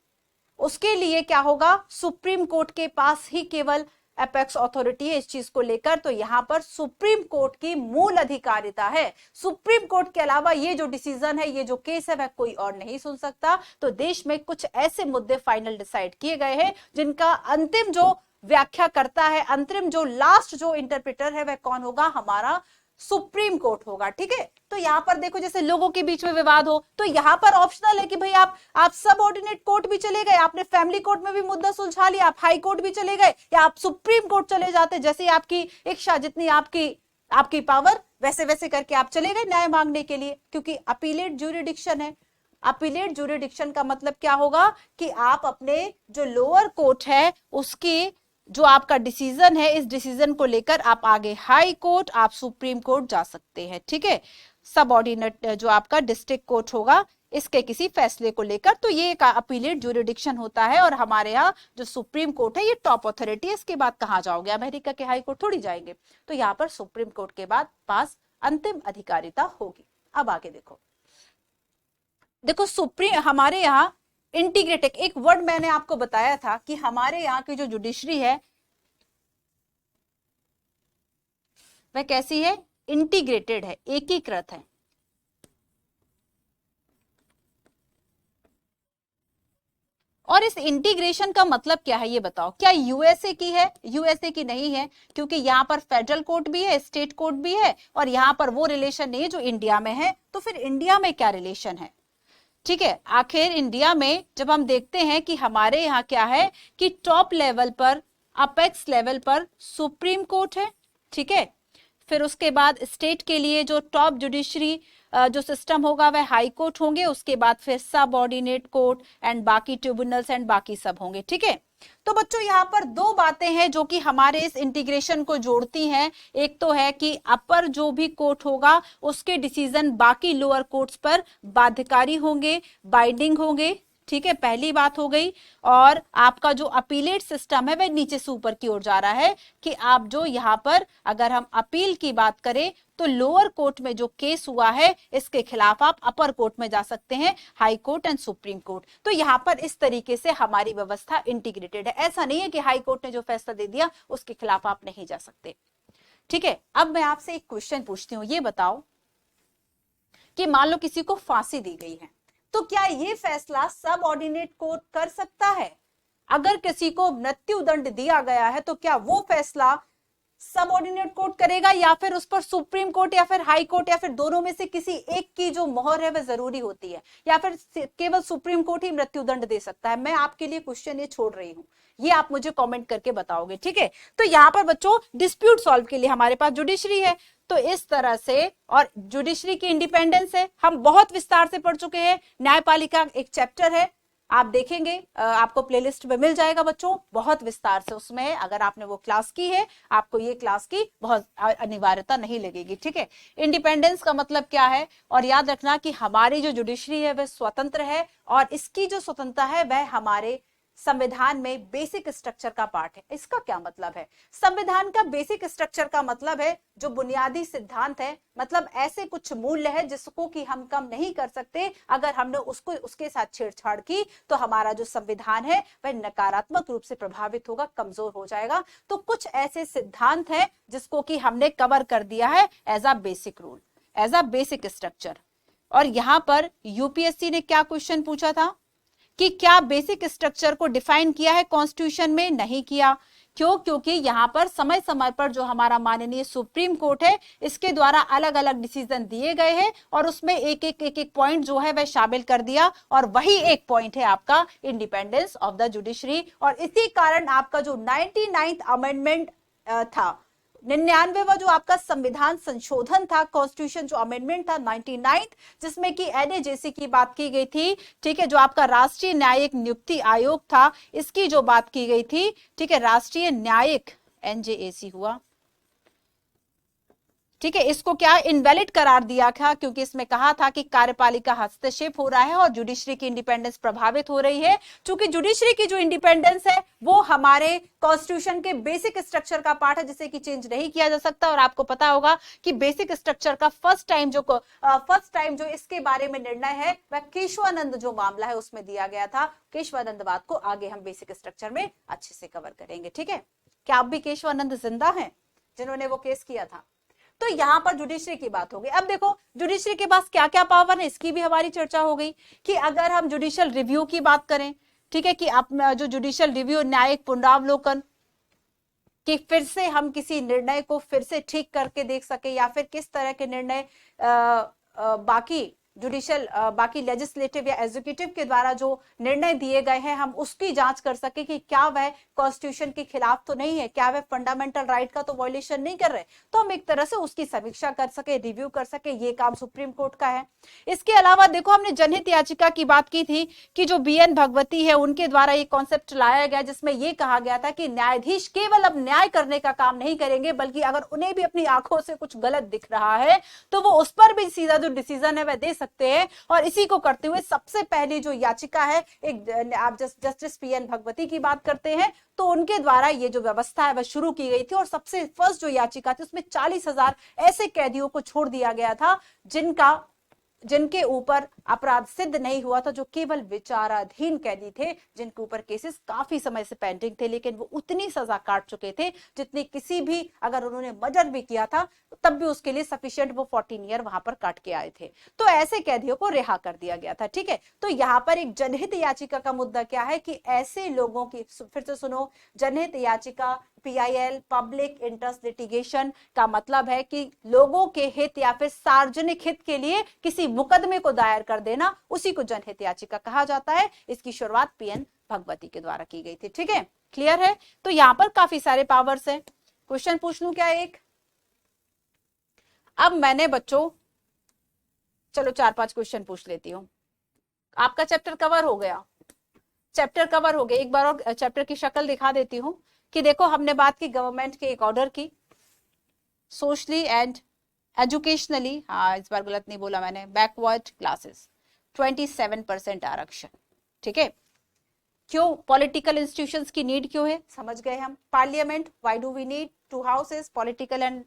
उसके लिए क्या होगा, सुप्रीम कोर्ट के पास ही केवल एपेक्स अथॉरिटी है इस चीज को लेकर। तो यहां पर सुप्रीम कोर्ट की मूल अधिकारिता है। सुप्रीम कोर्ट के अलावा ये जो डिसीजन है, ये जो केस है, वह कोई और नहीं सुन सकता। तो देश में कुछ ऐसे मुद्दे फाइनल डिसाइड किए गए हैं जिनका अंतिम जो व्याख्या करता है, अंतरिम जो लास्ट जो इंटरप्रेटर है, वह कौन होगा, हमारा सुप्रीम कोर्ट होगा। ठीक है, तो यहां पर देखो, जैसे लोगों के बीच में विवाद हो तो यहां पर ऑप्शनल है कि भाई आप सब ऑर्डिनेट कोर्ट भी चले गए, आपने फैमिली कोर्ट में भी मुद्दा सुलझा लिया, आप हाई कोर्ट भी चले गए, या आप सुप्रीम कोर्ट चले जाते, जैसे आपकी इच्छा, जितनी आपकी पावर, वैसे वैसे करके आप चले गए न्याय मांगने के लिए, क्योंकि अपीलेट ज्यूरिडिक्शन है। अपीलेट ज्यूरिडिक्शन का मतलब क्या होगा कि आप अपने जो लोअर कोर्ट है उसकी जो आपका डिसीजन है, इस डिसीजन को लेकर आप आगे हाई कोर्ट, आप सुप्रीम कोर्ट जा सकते हैं। ठीक है, सब ऑर्डिनेट जो आपका डिस्ट्रिक्ट कोर्ट होगा इसके किसी फैसले को लेकर, तो ये एक अपीलेट ज्यूरिडिक्शन होता है। और हमारे यहाँ जो सुप्रीम कोर्ट है ये टॉप अथॉरिटी है, इसके बाद कहाँ जाओगे, अमेरिका के हाई कोर्ट थोड़ी जाएंगे। तो यहाँ पर सुप्रीम कोर्ट के बाद पास अंतिम अधिकारिता होगी। अब आगे देखो सुप्रीम हमारे यहाँ इंटीग्रेटेड, एक वर्ड मैंने आपको बताया था कि हमारे यहाँ की जो जुडिशरी है वह कैसी है, इंटीग्रेटेड है, एकीकृत है। और इस इंटीग्रेशन का मतलब क्या है ये बताओ, क्या यूएसए की है? यूएसए की नहीं है, क्योंकि यहाँ पर फेडरल कोर्ट भी है, स्टेट कोर्ट भी है, और यहाँ पर वो रिलेशन नहीं है जो इंडिया में है। तो फिर इंडिया में क्या रिलेशन है? ठीक है, आखिर इंडिया में जब हम देखते हैं कि हमारे यहाँ क्या है कि टॉप लेवल पर, अपेक्स लेवल पर सुप्रीम कोर्ट है। ठीक है, फिर उसके बाद स्टेट के लिए जो टॉप जुडिशरी जो सिस्टम होगा वह हाई कोर्ट होंगे, उसके बाद फिर सब ऑर्डिनेट कोर्ट एंड बाकी ट्रिब्यूनल्स एंड बाकी सब होंगे। ठीक है, तो बच्चों यहाँ पर 2 बातें हैं जो कि हमारे इस इंटीग्रेशन को जोड़ती हैं। एक तो है कि अपर जो भी कोर्ट होगा उसके डिसीजन बाकी लोअर कोर्ट्स पर बाध्यकारी होंगे, बाइंडिंग होंगे। ठीक है, पहली बात हो गई। और आपका जो अपीलेट सिस्टम है वह नीचे से ऊपर की ओर जा रहा है कि आप जो यहाँ पर अगर हम अपील की बात करें तो लोअर कोर्ट में जो केस हुआ है इसके खिलाफ आप अपर कोर्ट में जा सकते हैं, high court and supreme court. तो यहाँ पर इस तरीके से हमारी व्यवस्था इंटीग्रेटेड है। ऐसा नहीं है कि हाई कोर्ट ने जो फैसला दे दिया उसके खिलाफ आप नहीं जा सकते। ठीक है, अब मैं आपसे एक क्वेश्चन पूछती हूँ, ये बताओ कि मान लो किसी को फांसी दी गई है, तो क्या ये फैसला सब ऑर्डिनेट कोर्ट कर सकता है? अगर किसी को मृत्यु दंड दिया गया है तो क्या वो फैसला सबऑर्डिनेट कोर्ट करेगा, या फिर उस पर सुप्रीम कोर्ट या फिर हाई कोर्ट या फिर दोनों में से किसी एक की जो मोहर है वह जरूरी होती है, या फिर केवल सुप्रीम कोर्ट ही मृत्यु दंड दे सकता है? मैं आपके लिए क्वेश्चन ये छोड़ रही हूं, ये आप मुझे कमेंट करके बताओगे, ठीक है? तो यहाँ पर बच्चों डिस्प्यूट सॉल्व के लिए हमारे पास जुडिशरी है, तो इस तरह से, और जुडिशरी की इंडिपेंडेंस है, हम बहुत विस्तार से पढ़ चुके हैं। न्यायपालिका एक चैप्टर है, आप देखेंगे आपको प्लेलिस्ट में मिल जाएगा बच्चों, बहुत विस्तार से उसमें है। अगर आपने वो क्लास की है, आपको ये क्लास की बहुत अनिवार्यता नहीं लगेगी, ठीक है? इंडिपेंडेंस का मतलब क्या है, और याद रखना कि हमारी जो जुडिशरी है वह स्वतंत्र है, और इसकी जो स्वतंत्रता है वह हमारे संविधान में बेसिक स्ट्रक्चर का पार्ट है। इसका क्या मतलब है? संविधान का बेसिक स्ट्रक्चर का मतलब है जो बुनियादी सिद्धांत है, मतलब ऐसे कुछ मूल्य है जिसको कि हम कम नहीं कर सकते। अगर हमने उसको उसके साथ छेड़छाड़ की तो हमारा जो संविधान है वह नकारात्मक रूप से प्रभावित होगा, कमजोर हो जाएगा। तो कुछ ऐसे सिद्धांत है जिसको कि हमने कवर कर दिया है as a basic rule, as a basic structure. और यहां पर यूपीएससी ने क्या क्वेश्चन पूछा था कि क्या बेसिक स्ट्रक्चर को डिफाइन किया है कॉन्स्टिट्यूशन में? नहीं किया। क्यों? क्योंकि यहां पर समय समय पर जो हमारा माननीय सुप्रीम कोर्ट है इसके द्वारा अलग अलग डिसीजन दिए गए हैं, और उसमें एक एक पॉइंट जो है वह शामिल कर दिया, और वही एक पॉइंट है आपका इंडिपेंडेंस ऑफ द जुडिशरी। और इसी कारण आपका जो 99th अमेंडमेंट था, 99वां जो आपका संविधान संशोधन था, कॉन्स्टिट्यूशन जो अमेंडमेंट था 99th, जिसमें कि एनएजेसी की बात की गई थी, ठीक है, जो आपका राष्ट्रीय न्यायिक नियुक्ति आयोग था, इसकी जो बात की गई थी, ठीक है, राष्ट्रीय न्यायिक एनजेएसी हुआ, ठीक है, इसको क्या इनवैलिड करार दिया था, क्योंकि इसमें कहा था कि कार्यपालिका हस्तक्षेप हो रहा है और जुडिशरी की इंडिपेंडेंस प्रभावित हो रही है। चूंकि जुडिशरी की जो इंडिपेंडेंस है वो हमारे कॉन्स्टिट्यूशन के बेसिक स्ट्रक्चर का पार्ट है, जिसे कि चेंज नहीं किया जा सकता। और आपको पता होगा कि बेसिक स्ट्रक्चर का फर्स्ट टाइम जो इसके बारे में निर्णय है वह केशवानंद जो मामला है उसमें दिया गया था। केशवानंद बात को आगे हम बेसिक स्ट्रक्चर में अच्छे से कवर करेंगे, ठीक है? क्या आप भी केशवानंद जिंदा हैं जिन्होंने वो केस किया था? तो यहां पर जुडिशरी की बात हो गई। अब देखो जुडिशरी के पास क्या क्या पावर है, इसकी भी हमारी चर्चा हो गई कि अगर हम जुडिशियल रिव्यू की बात करें, ठीक है, कि आप जो जुडिशियल रिव्यू, न्यायिक पुनरावलोकन, कि फिर से हम किसी निर्णय को फिर से ठीक करके देख सके, या फिर किस तरह के निर्णय बाकी लेजिस्लेटिव या एग्जीक्यूटिव के द्वारा जो निर्णय दिए गए हैं हम उसकी जांच कर सके कि क्या वह कॉन्स्टिट्यूशन के खिलाफ तो नहीं है, क्या वह फंडामेंटल राइट का तो वायलेशन नहीं कर रहे, तो हम एक तरह से उसकी समीक्षा कर सके, रिव्यू कर सके। ये काम सुप्रीम कोर्ट का है। इसके अलावा देखो हमने जनहित याचिका की बात की थी कि जो बीएन भगवती है उनके द्वारा ये कॉन्सेप्ट लाया गया, जिसमें यह कहा गया था कि न्यायाधीश केवल अब न्याय करने का काम नहीं करेंगे, बल्कि अगर उन्हें भी अपनी आंखों से कुछ गलत दिख रहा है तो वो उस पर भी सीधा जो डिसीजन है वह दे सकते हैं। और इसी को करते हुए सबसे पहली जो याचिका है, एक आप जस्टिस पीएन भगवती की बात करते हैं, तो उनके द्वारा ये जो व्यवस्था है वह शुरू की गई थी। और सबसे फर्स्ट जो याचिका थी उसमें 40,000 ऐसे कैदियों को छोड़ दिया गया था जिनके ऊपर अपराध सिद्ध नहीं हुआ था, जो केवल विचाराधीन कैदी थे, जिनके ऊपर केसेस काफी समय से पेंडिंग थे, लेकिन वो उतनी सजा काट चुके थे जितनी किसी भी, अगर उन्होंने मर्डर भी किया था तब भी उसके लिए सफिशिएंट वो 14 ईयर वहां पर काट के आए थे। तो ऐसे कैदियों को रिहा कर दिया गया था, ठीक है। तो यहाँ पर एक जनहित याचिका का मुद्दा क्या है कि ऐसे लोगों की, फिर से सुनो, जनहित याचिका PIL पब्लिक इंटरेस्ट लिटिगेशन का मतलब है कि लोगों के हित या फिर सार्वजनिक हित के लिए किसी मुकदमे को दायर कर देना, उसी को जनहित याचिका कहा जाता है। इसकी शुरुआत पीएन भगवती के द्वारा की गई थी, ठीक है, क्लियर है। तो यहां पर काफी सारे पावर्स हैं। क्वेश्चन पूछ लूं क्या एक? अब मैंने बच्चों, चलो 4-5 क्वेश्चन पूछ लेती हूं। आपका चैप्टर कवर हो गया, एक बार और चैप्टर की शक्ल दिखा देती हूं कि देखो हमने बात की गवर्नमेंट के एक ऑर्डर की, सोशली एंड एजुकेशनली, हाँ इस बार गलत नहीं बोला मैंने, बैकवर्ड क्लासेस 27% आरक्षण, ठीक है। क्यों? पॉलिटिकल इंस्टीट्यूशंस की नीड क्यों है, समझ गए हम। Parliament, why do we need 2 houses, political and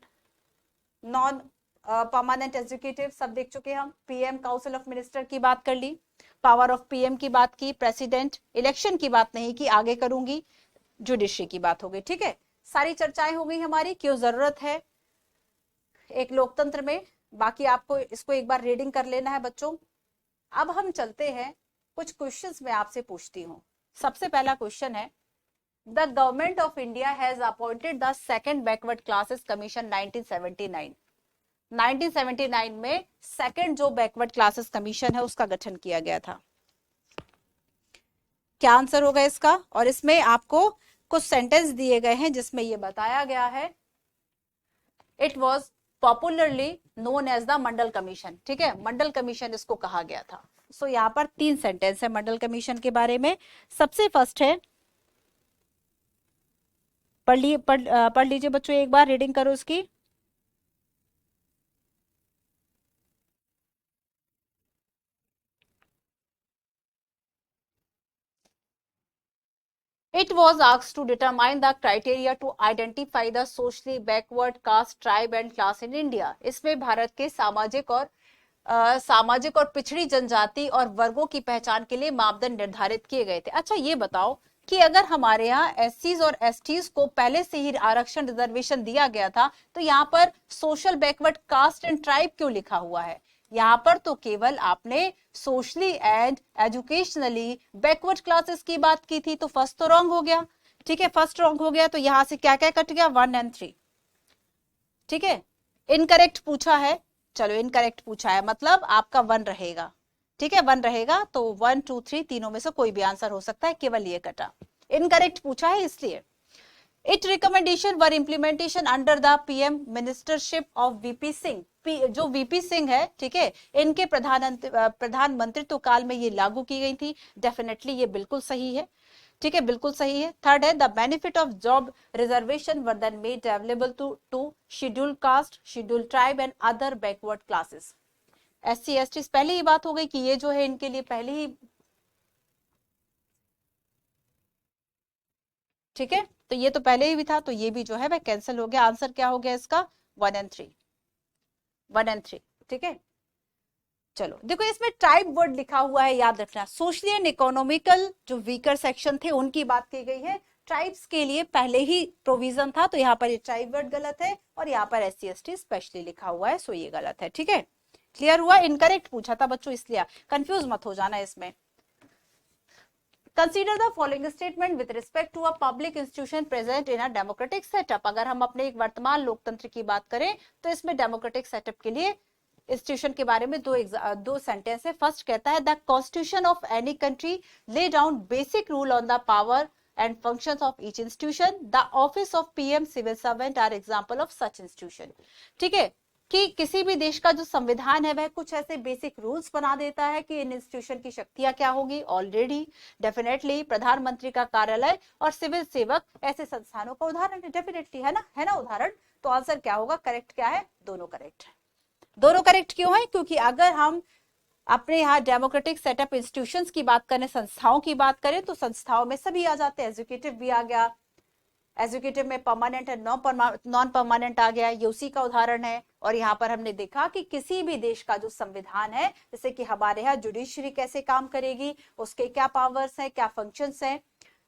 non permanent executive, सब देख चुके हम। पीएम, काउंसिल ऑफ मिनिस्टर की बात कर ली, पावर ऑफ पीएम की बात की, प्रेसिडेंट, इलेक्शन की बात नहीं की, आगे करूंगी, जुडिशरी की बात हो गई, ठीक है। सारी चर्चाएं हो गई हमारी, क्यों जरूरत है एक लोकतंत्र में। बाकी आपको इसको एक बार रीडिंग कर लेना है बच्चों, अब हम चलते हैं कुछ क्वेश्चंस मैं आपसे पूछती हूँ। सबसे पहला क्वेश्चन है, the government of India has appointed the second backward classes commission 1979। 1979 में सेकंड जो बैकवर्ड क्लासेस कमीशन है उसका गठन किया गया था। क्या आंसर होगा इसका? और इसमें आपको कुछ सेंटेंस दिए गए हैं जिसमें ये बताया गया है, it was popularly known as the Mandal commission. ठीक है, मंडल कमीशन इसको कहा गया था। सो यहाँ पर 3 सेंटेंस है मंडल कमीशन के बारे में। सबसे फर्स्ट है, पढ़ लीजिए बच्चों, एक बार रीडिंग करो इसकी। It was asked to determine the criteria to identify the socially backward caste, tribe and class in India। इसमें भारत के सामाजिक और पिछड़ी जनजाति और वर्गों की पहचान के लिए मापदंड निर्धारित किए गए थे। अच्छा ये बताओ कि अगर हमारे यहाँ एससीज और एसटीज को पहले से ही आरक्षण रिजर्वेशन दिया गया था, तो यहाँ पर social backward caste and tribe क्यों लिखा हुआ है? यहाँ पर तो केवल आपने socially and educationally backward classes की बात की थी, तो फर्स्ट तो रॉन्ग हो गया। ठीक है, फर्स्ट रॉन्ग हो गया, तो यहां से क्या क्या कट गया? 1 और 3। ठीक है, इनकरेक्ट पूछा है, चलो इनकरेक्ट पूछा है मतलब आपका 1 रहेगा। ठीक है, 1 रहेगा, तो 1 2 3 तीनों में से कोई भी आंसर हो सकता है, केवल ये कटा। इनकरेक्ट पूछा है इसलिए। It recommendation were implementation under the PM ministership of VP Singh. जो वीपी सिंह है, ठीक है, इनके प्रधानमंत्रित्व काल में ये लागू की गई थी। डेफिनेटली ये बिल्कुल सही है। ठीक है, बिल्कुल सही है। थर्ड है, the benefit of job reservation were then made available to scheduled caste, scheduled tribe and other backward classes. SC ST पहले ही बात हो गई कि ये जो है इनके लिए पहले ही। ठीक है, तो ये तो पहले ही भी था, तो ये भी जो है वह कैंसिल हो गया। आंसर क्या हो गया इसका? 1 और 3, 1 और 3। ठीक है, चलो देखो इसमें ट्राइब वर्ड लिखा हुआ है, याद रखना। सोशली एंड इकोनॉमिकल जो वीकर सेक्शन थे उनकी बात की गई है। ट्राइब्स के लिए पहले ही प्रोविजन था, तो यहाँ पर ये ट्राइब वर्ड गलत है, और यहाँ पर एससी एसटी स्पेशली लिखा हुआ है, सो ये गलत है। ठीक है, क्लियर हुआ? इनकरेक्ट पूछा था बच्चों, इसलिए कंफ्यूज मत हो जाना इसमें। Consider the following statement with respect to a public institution present in a democratic setup। अगर हम अपने एक वर्तमान लोकतंत्र की बात करें तो इसमें डेमोक्रेटिक सेटअप के लिए इंस्टीट्यूशन के बारे में दो सेंटेंस है। फर्स्ट कहता है, the constitution of any country lay down basic rule on the power and functions of each institution। The office of PM civil servant are example of such institution। ठीक है, कि किसी भी देश का जो संविधान है वह कुछ ऐसे बेसिक रूल्स बना देता है कि इन इंस्टीट्यूशन की शक्तियां क्या होगी। ऑलरेडी डेफिनेटली प्रधानमंत्री का कार्यालय और सिविल सेवक ऐसे संस्थानों का उदाहरण है। डेफिनेटली है ना उदाहरण। तो आंसर क्या होगा? करेक्ट क्या है? दोनों करेक्ट है। दोनों करेक्ट क्यों है? क्योंकि अगर हम अपने यहाँ डेमोक्रेटिक सेटअप इंस्टीट्यूशंस की बात करें, संस्थाओं की बात करें, तो संस्थाओं में सभी आ जाते हैं। एजुकेटिव भी आ गया, एजुकेटिव में परमानेंट एंड नॉन परमानेंट आ गया, ये उसी का उदाहरण है। और यहाँ पर हमने देखा कि किसी भी देश का जो संविधान है, जैसे कि हमारे यहाँ जुडिशरी कैसे काम करेगी, उसके क्या पावर्स हैं, क्या फंक्शंस हैं,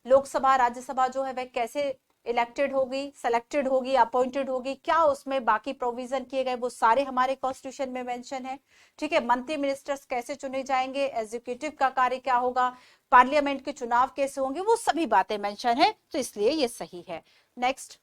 लोकसभा राज्यसभा जो है वह कैसे इलेक्टेड होगी, सेलेक्टेड होगी, अपॉइंटेड होगी, क्या उसमें बाकी प्रोविजन किए गए, वो सारे हमारे कॉन्स्टिट्यूशन में मेंशन है। ठीक है, मंत्री मिनिस्टर्स कैसे चुने जाएंगे, एग्जीक्यूटिव का कार्य क्या होगा, पार्लियामेंट के चुनाव कैसे होंगे, वो सभी बातें मेंशन है, तो इसलिए ये सही है। Next,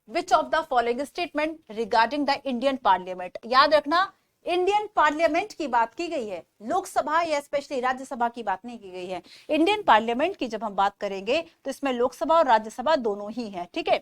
which of the following statement regarding the Indian parliament. याद रखना, इंडियन पार्लियामेंट की बात की गई है, लोकसभा या स्पेशली राज्यसभा की बात नहीं की गई है। इंडियन पार्लियामेंट की जब हम बात करेंगे तो इसमें लोकसभा और राज्यसभा दोनों ही है। ठीक है,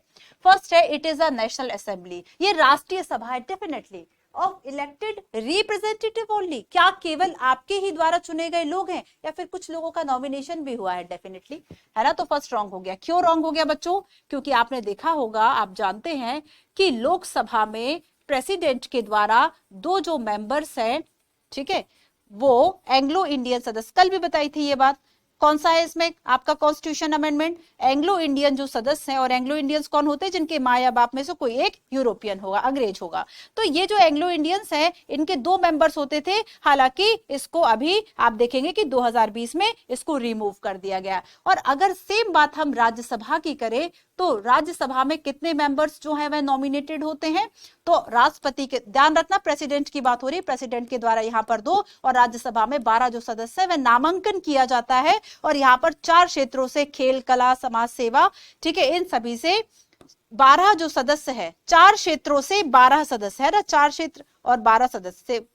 फर्स्ट है, it is a national assembly. ये राष्ट्रीय सभा है definitely, of elected representative only. क्या केवल आपके ही द्वारा चुने गए लोग हैं या फिर कुछ लोगों का नॉमिनेशन भी हुआ है? डेफिनेटली है ना। तो फर्स्ट रॉन्ग हो गया। क्यों रॉन्ग हो गया बच्चों? क्योंकि आपने देखा होगा, आप जानते हैं कि लोकसभा में प्रेसिडेंट के द्वारा 2 जो मेंबर्स हैं, ठीक है, वो एंग्लो इंडियन सदस्य, कल भी बताई थी ये बात। कौन सा है इसमें आपका कॉन्स्टिट्यूशन अमेंडमेंट? एंग्लो इंडियन जो सदस्य हैं, और एंग्लो इंडियंस कौन होते हैं? जिनके माँ या बाप में से कोई एक यूरोपियन होगा, अंग्रेज होगा। तो ये जो एंग्लो इंडियंस हैं, इनके 2 मेंबर्स होते थे। हालांकि इसको अभी आप देखेंगे कि 2020 में इसको रिमूव कर दिया गया। और अगर सेम बात हम राज्यसभा की करें तो राज्यसभा में कितने मेंबर्स जो है वह नॉमिनेटेड होते हैं? तो राष्ट्रपति के, ध्यान रखना प्रेसिडेंट की बात हो रही है, प्रेसिडेंट के द्वारा यहाँ पर 2 और राज्यसभा में 12 जो सदस्य है वह नामांकन किया जाता है। और यहाँ पर 4 क्षेत्रों से, खेल, कला, समाज सेवा, ठीक है, इन सभी से 12 जो सदस्य है, 4 क्षेत्रों से 12 सदस्य है ना, 4 क्षेत्र और 12 सदस्य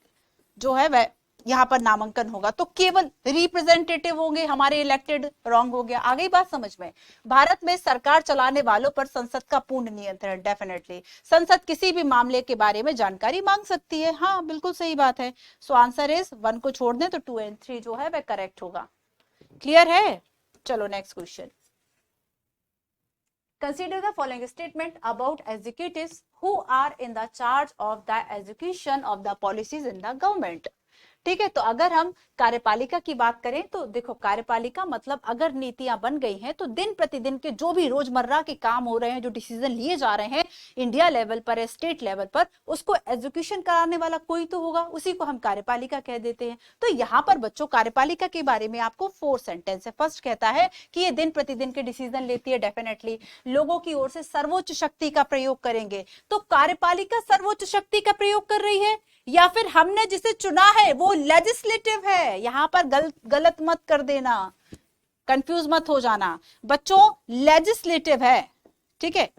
जो है वह यहाँ पर नामांकन होगा। तो केवल रिप्रेजेंटेटिव होंगे हमारे इलेक्टेड, रॉन्ग हो गया। आ गई बात समझ में? भारत में सरकार चलाने वालों पर संसद का पूर्ण नियंत्रण, डेफिनेटली संसद किसी भी मामले के बारे में जानकारी मांग सकती है। हाँ बिल्कुल सही बात है। सो आंसर इज 1 को छोड़ दें तो 2 और 3 जो है वह करेक्ट होगा। क्लियर है? चलो next question. Consider the following statement about executives who are in the charge of the execution of the policies in the government. ठीक है, तो अगर हम कार्यपालिका की बात करें तो देखो, कार्यपालिका मतलब अगर नीतियां बन गई हैं तो दिन प्रतिदिन के जो भी रोजमर्रा के काम हो रहे हैं, जो डिसीजन लिए जा रहे हैं इंडिया लेवल पर, स्टेट लेवल पर, उसको एग्जीक्यूशन कराने वाला कोई तो होगा, उसी को हम कार्यपालिका कह देते हैं। तो यहाँ पर बच्चों कार्यपालिका के बारे में आपको 4 सेंटेंस है। फर्स्ट कहता है कि ये दिन प्रतिदिन के डिसीजन लेती है, डेफिनेटली लोगों की ओर से सर्वोच्च शक्ति का प्रयोग करेंगे। तो कार्यपालिका सर्वोच्च शक्ति का प्रयोग कर रही है या फिर हमने जिसे चुना है वो लेजिस्लेटिव है? यहां पर गलत मत कर देना, कंफ्यूज मत हो जाना बच्चों, लेजिस्लेटिव है, ठीक है।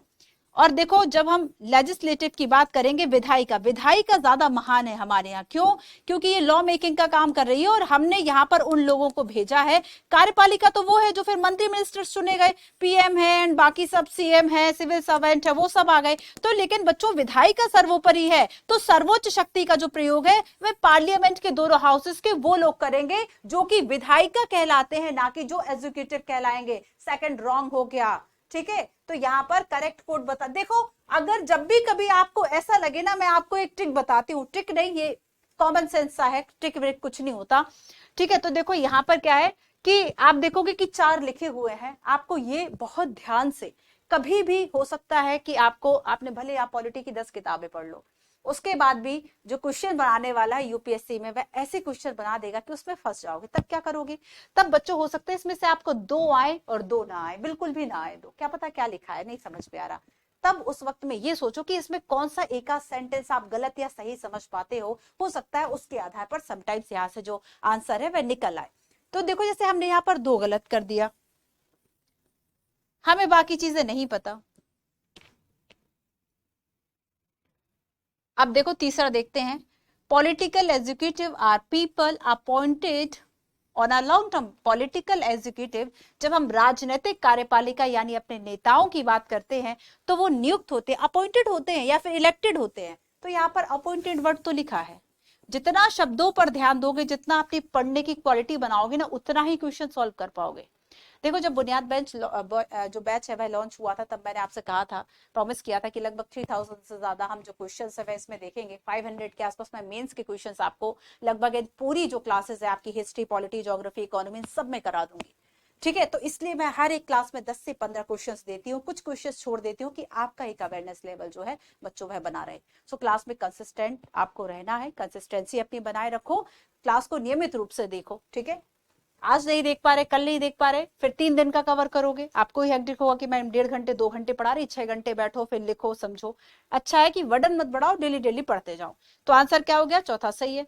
और देखो जब हम लेजिस्लेटिव की बात करेंगे, विधायिका ज्यादा महान है हमारे यहाँ। क्यों? क्योंकि ये लॉ मेकिंग का काम कर रही है और हमने यहाँ पर उन लोगों को भेजा है। कार्यपालिका तो वो है जो फिर मंत्री मिनिस्टर्स चुने गए, पीएम है एंड बाकी सब सीएम है, सिविल सर्वेंट है, वो सब आ गए। तो लेकिन बच्चों विधायिका सर्वोपरि है, तो सर्वोच्च शक्ति का जो प्रयोग है वह पार्लियामेंट के दोनों हाउसेस के वो लोग करेंगे जो कि विधायिका कहलाते हैं, ना कि जो एग्जीक्यूटिव कहलाएंगे। सेकंड रॉन्ग हो गया, ठीक है। तो यहाँ पर करेक्ट कोड बता, देखो अगर जब भी कभी आपको ऐसा लगे ना, मैं आपको एक ट्रिक बताती हूँ, ट्रिक नहीं ये कॉमन सेंस सा है, ट्रिक व्रिक कुछ नहीं होता, ठीक है। तो देखो यहाँ पर क्या है कि आप देखोगे कि 4 लिखे हुए हैं, आपको ये बहुत ध्यान से, कभी भी हो सकता है कि आपने भले आप पॉलिटी की 10 किताबें पढ़ लो, उसके बाद भी जो क्वेश्चन बनाने वाला है यूपीएससी में वह ऐसे क्वेश्चन बना देगा कि उसमें फंस जाओगे। तब क्या करोगे? तब बच्चों हो सकता है इसमें से आपको 2 आए और 2 ना आए, बिल्कुल भी ना आए 2, क्या पता क्या लिखा है नहीं समझ में आ रहा। तब उस वक्त में ये सोचो कि इसमें कौन सा एक सेंटेंस आप गलत या सही समझ पाते हो सकता है उसके आधार पर समटाइम्स यहाँ से जो आंसर है वह निकल आए। तो देखो जैसे हमने यहाँ पर 2 गलत कर दिया, हमें बाकी चीजें नहीं पता। अब देखो तीसरा देखते हैं, political executive are people appointed on a long term. Political executive, जब हम राजनीतिक कार्यपालिका यानी अपने नेताओं की बात करते हैं तो वो नियुक्त होते हैं, अपॉइंटेड होते हैं या फिर इलेक्टेड होते हैं। तो यहाँ पर अपॉइंटेड वर्ड तो लिखा है। जितना शब्दों पर ध्यान दोगे, जितना अपनी पढ़ने की क्वालिटी बनाओगे ना, उतना ही क्वेश्चन सॉल्व कर पाओगे। देखो जब बुनियाद बेंच जो बैच है वह लॉन्च हुआ था, तब मैंने आपसे कहा था, प्रॉमिस किया था कि लगभग 3000 से ज्यादा हम जो क्वेश्चंस है इसमें देखेंगे। 500 के आसपास मैं मेंस के क्वेश्चंस आपको लगभग पूरी जो क्लासेस है आपकी हिस्ट्री, पॉलिटी, ज्योग्राफी, इकोनॉमी सब में करा दूंगी, ठीक है। तो इसलिए मैं हर एक क्लास में 10 से 15 क्वेश्चंस देती हूँ, कुछ क्वेश्चंस छोड़ देती हूँ कि आपका एक अवेयरनेस लेवल जो है बच्चों वह बना रहे। सो क्लास में कंसिस्टेंट आपको रहना है, कंसिस्टेंसी अपनी बनाए रखो, क्लास को नियमित रूप से देखो, ठीक है। आज नहीं देख पा रहे, कल नहीं देख पा रहे, फिर 3 दिन का कवर करोगे, आपको ही हेक्टिक होगा कि मैं 1.5 घंटे 2 घंटे पढ़ा रही, 6 घंटे बैठो फिर लिखो समझो। अच्छा है कि वर्डन मत बढ़ाओ, डेली डेली पढ़ते जाओ। तो आंसर क्या हो गया? चौथा सही है,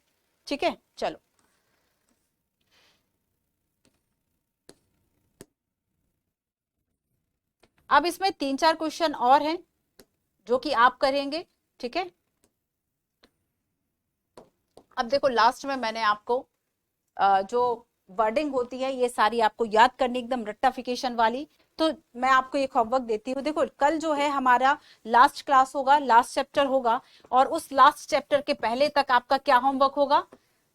ठीक है। चलो अब इसमें 3-4 क्वेश्चन और हैं जो कि आप करेंगे, ठीक है। अब देखो लास्ट में मैंने आपको जो वर्डिंग होती है ये सारी आपको याद करनी, एकदम रट्टाफिकेशन वाली। तो मैं आपको एक होमवर्क देती हूँ। देखो कल जो है हमारा लास्ट क्लास होगा, लास्ट चैप्टर होगा, और उस लास्ट चैप्टर के पहले तक आपका क्या होमवर्क होगा?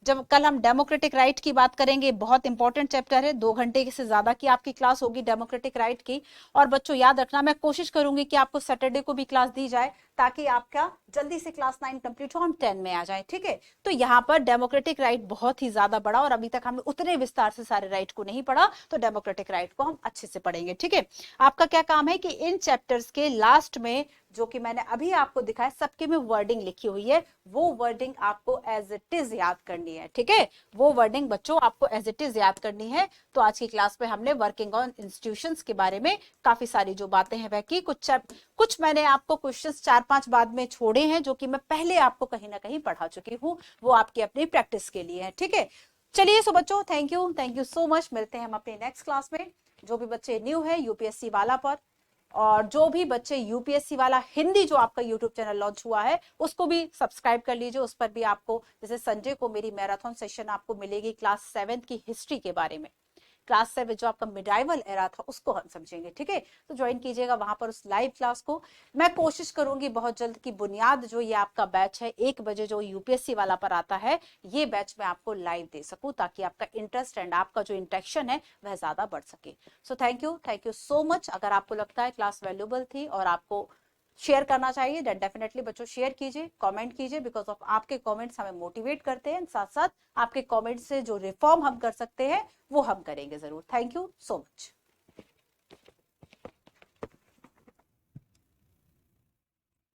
जब कल हम डेमोक्रेटिक राइट की बात करेंगे, बहुत इंपॉर्टेंट चैप्टर है, 2 घंटे से ज्यादा की आपकी क्लास होगी डेमोक्रेटिक राइट की। और बच्चों याद रखना, मैं कोशिश करूंगी कि आपको सैटरडे को भी क्लास दी जाए ताकि आपका जल्दी से क्लास 9 कंप्लीट हो, हम 10 में आ जाए, ठीक है। तो यहाँ पर डेमोक्रेटिक राइट बहुत ही ज्यादा बड़ा, और अभी तक हमने उतने विस्तार से सारे राइट को नहीं पढ़ा, तो डेमोक्रेटिक राइट को हम अच्छे से पढ़ेंगे, ठीक है। आपका क्या काम है कि इन चैप्टर्स के लास्ट में जो कि मैंने अभी आपको दिखाया, सबके में वर्डिंग लिखी हुई है, वो वर्डिंग आपको एज इट इज याद करनी है, ठीक है। वो वर्डिंग बच्चों आपको एज इट इज याद करनी है। तो आज की क्लास में हमने वर्किंग ऑन इंस्टीट्यूशंस के बारे में काफी सारी जो बातें हैं वह की, कुछ मैंने आपको क्वेश्चंस 4-5 बाद में छोड़े हैं जो कि मैं पहले आपको कहीं ना कहीं पढ़ा चुकी हूँ, वो आपकी अपनी प्रैक्टिस के लिए है, ठीक है। चलिए सो बच्चों, थैंक यू सो मच। मिलते हैं हम अपने नेक्स्ट क्लास में। जो भी बच्चे न्यू है यूपीएससी वाला पर, और जो भी बच्चे यूपीएससी वाला हिंदी जो आपका यूट्यूब चैनल लॉन्च हुआ है उसको भी सब्सक्राइब कर लीजिए। उस पर भी आपको, जैसे संडे को मेरी मैराथन सेशन आपको मिलेगी क्लास 7 की हिस्ट्री के बारे में, क्लास 7 जो आपका मिडाइवल एरा था उसको हम समझेंगे, ठीक है। तो ज्वाइन कीजिएगा वहां पर उस लाइव क्लास को। मैं कोशिश करूंगी बहुत जल्द की बुनियाद जो ये आपका बैच है 1 बजे जो यूपीएससी वाला पर आता है, ये बैच मैं आपको लाइव दे सकूं ताकि आपका इंटरेस्ट एंड आपका जो इंटरेक्शन है वह ज्यादा बढ़ सके। So thank you so much. अगर आपको लगता है क्लास वैल्यूएबल थी और आपको शेयर करना चाहिए, देन डेफिनेटली बच्चों शेयर कीजिए, कमेंट कीजिए, बिकॉज ऑफ आपके कमेंट्स हमें मोटिवेट करते हैं। साथ साथ आपके कमेंट से जो रिफॉर्म हम कर सकते हैं वो हम करेंगे जरूर। Thank you so much.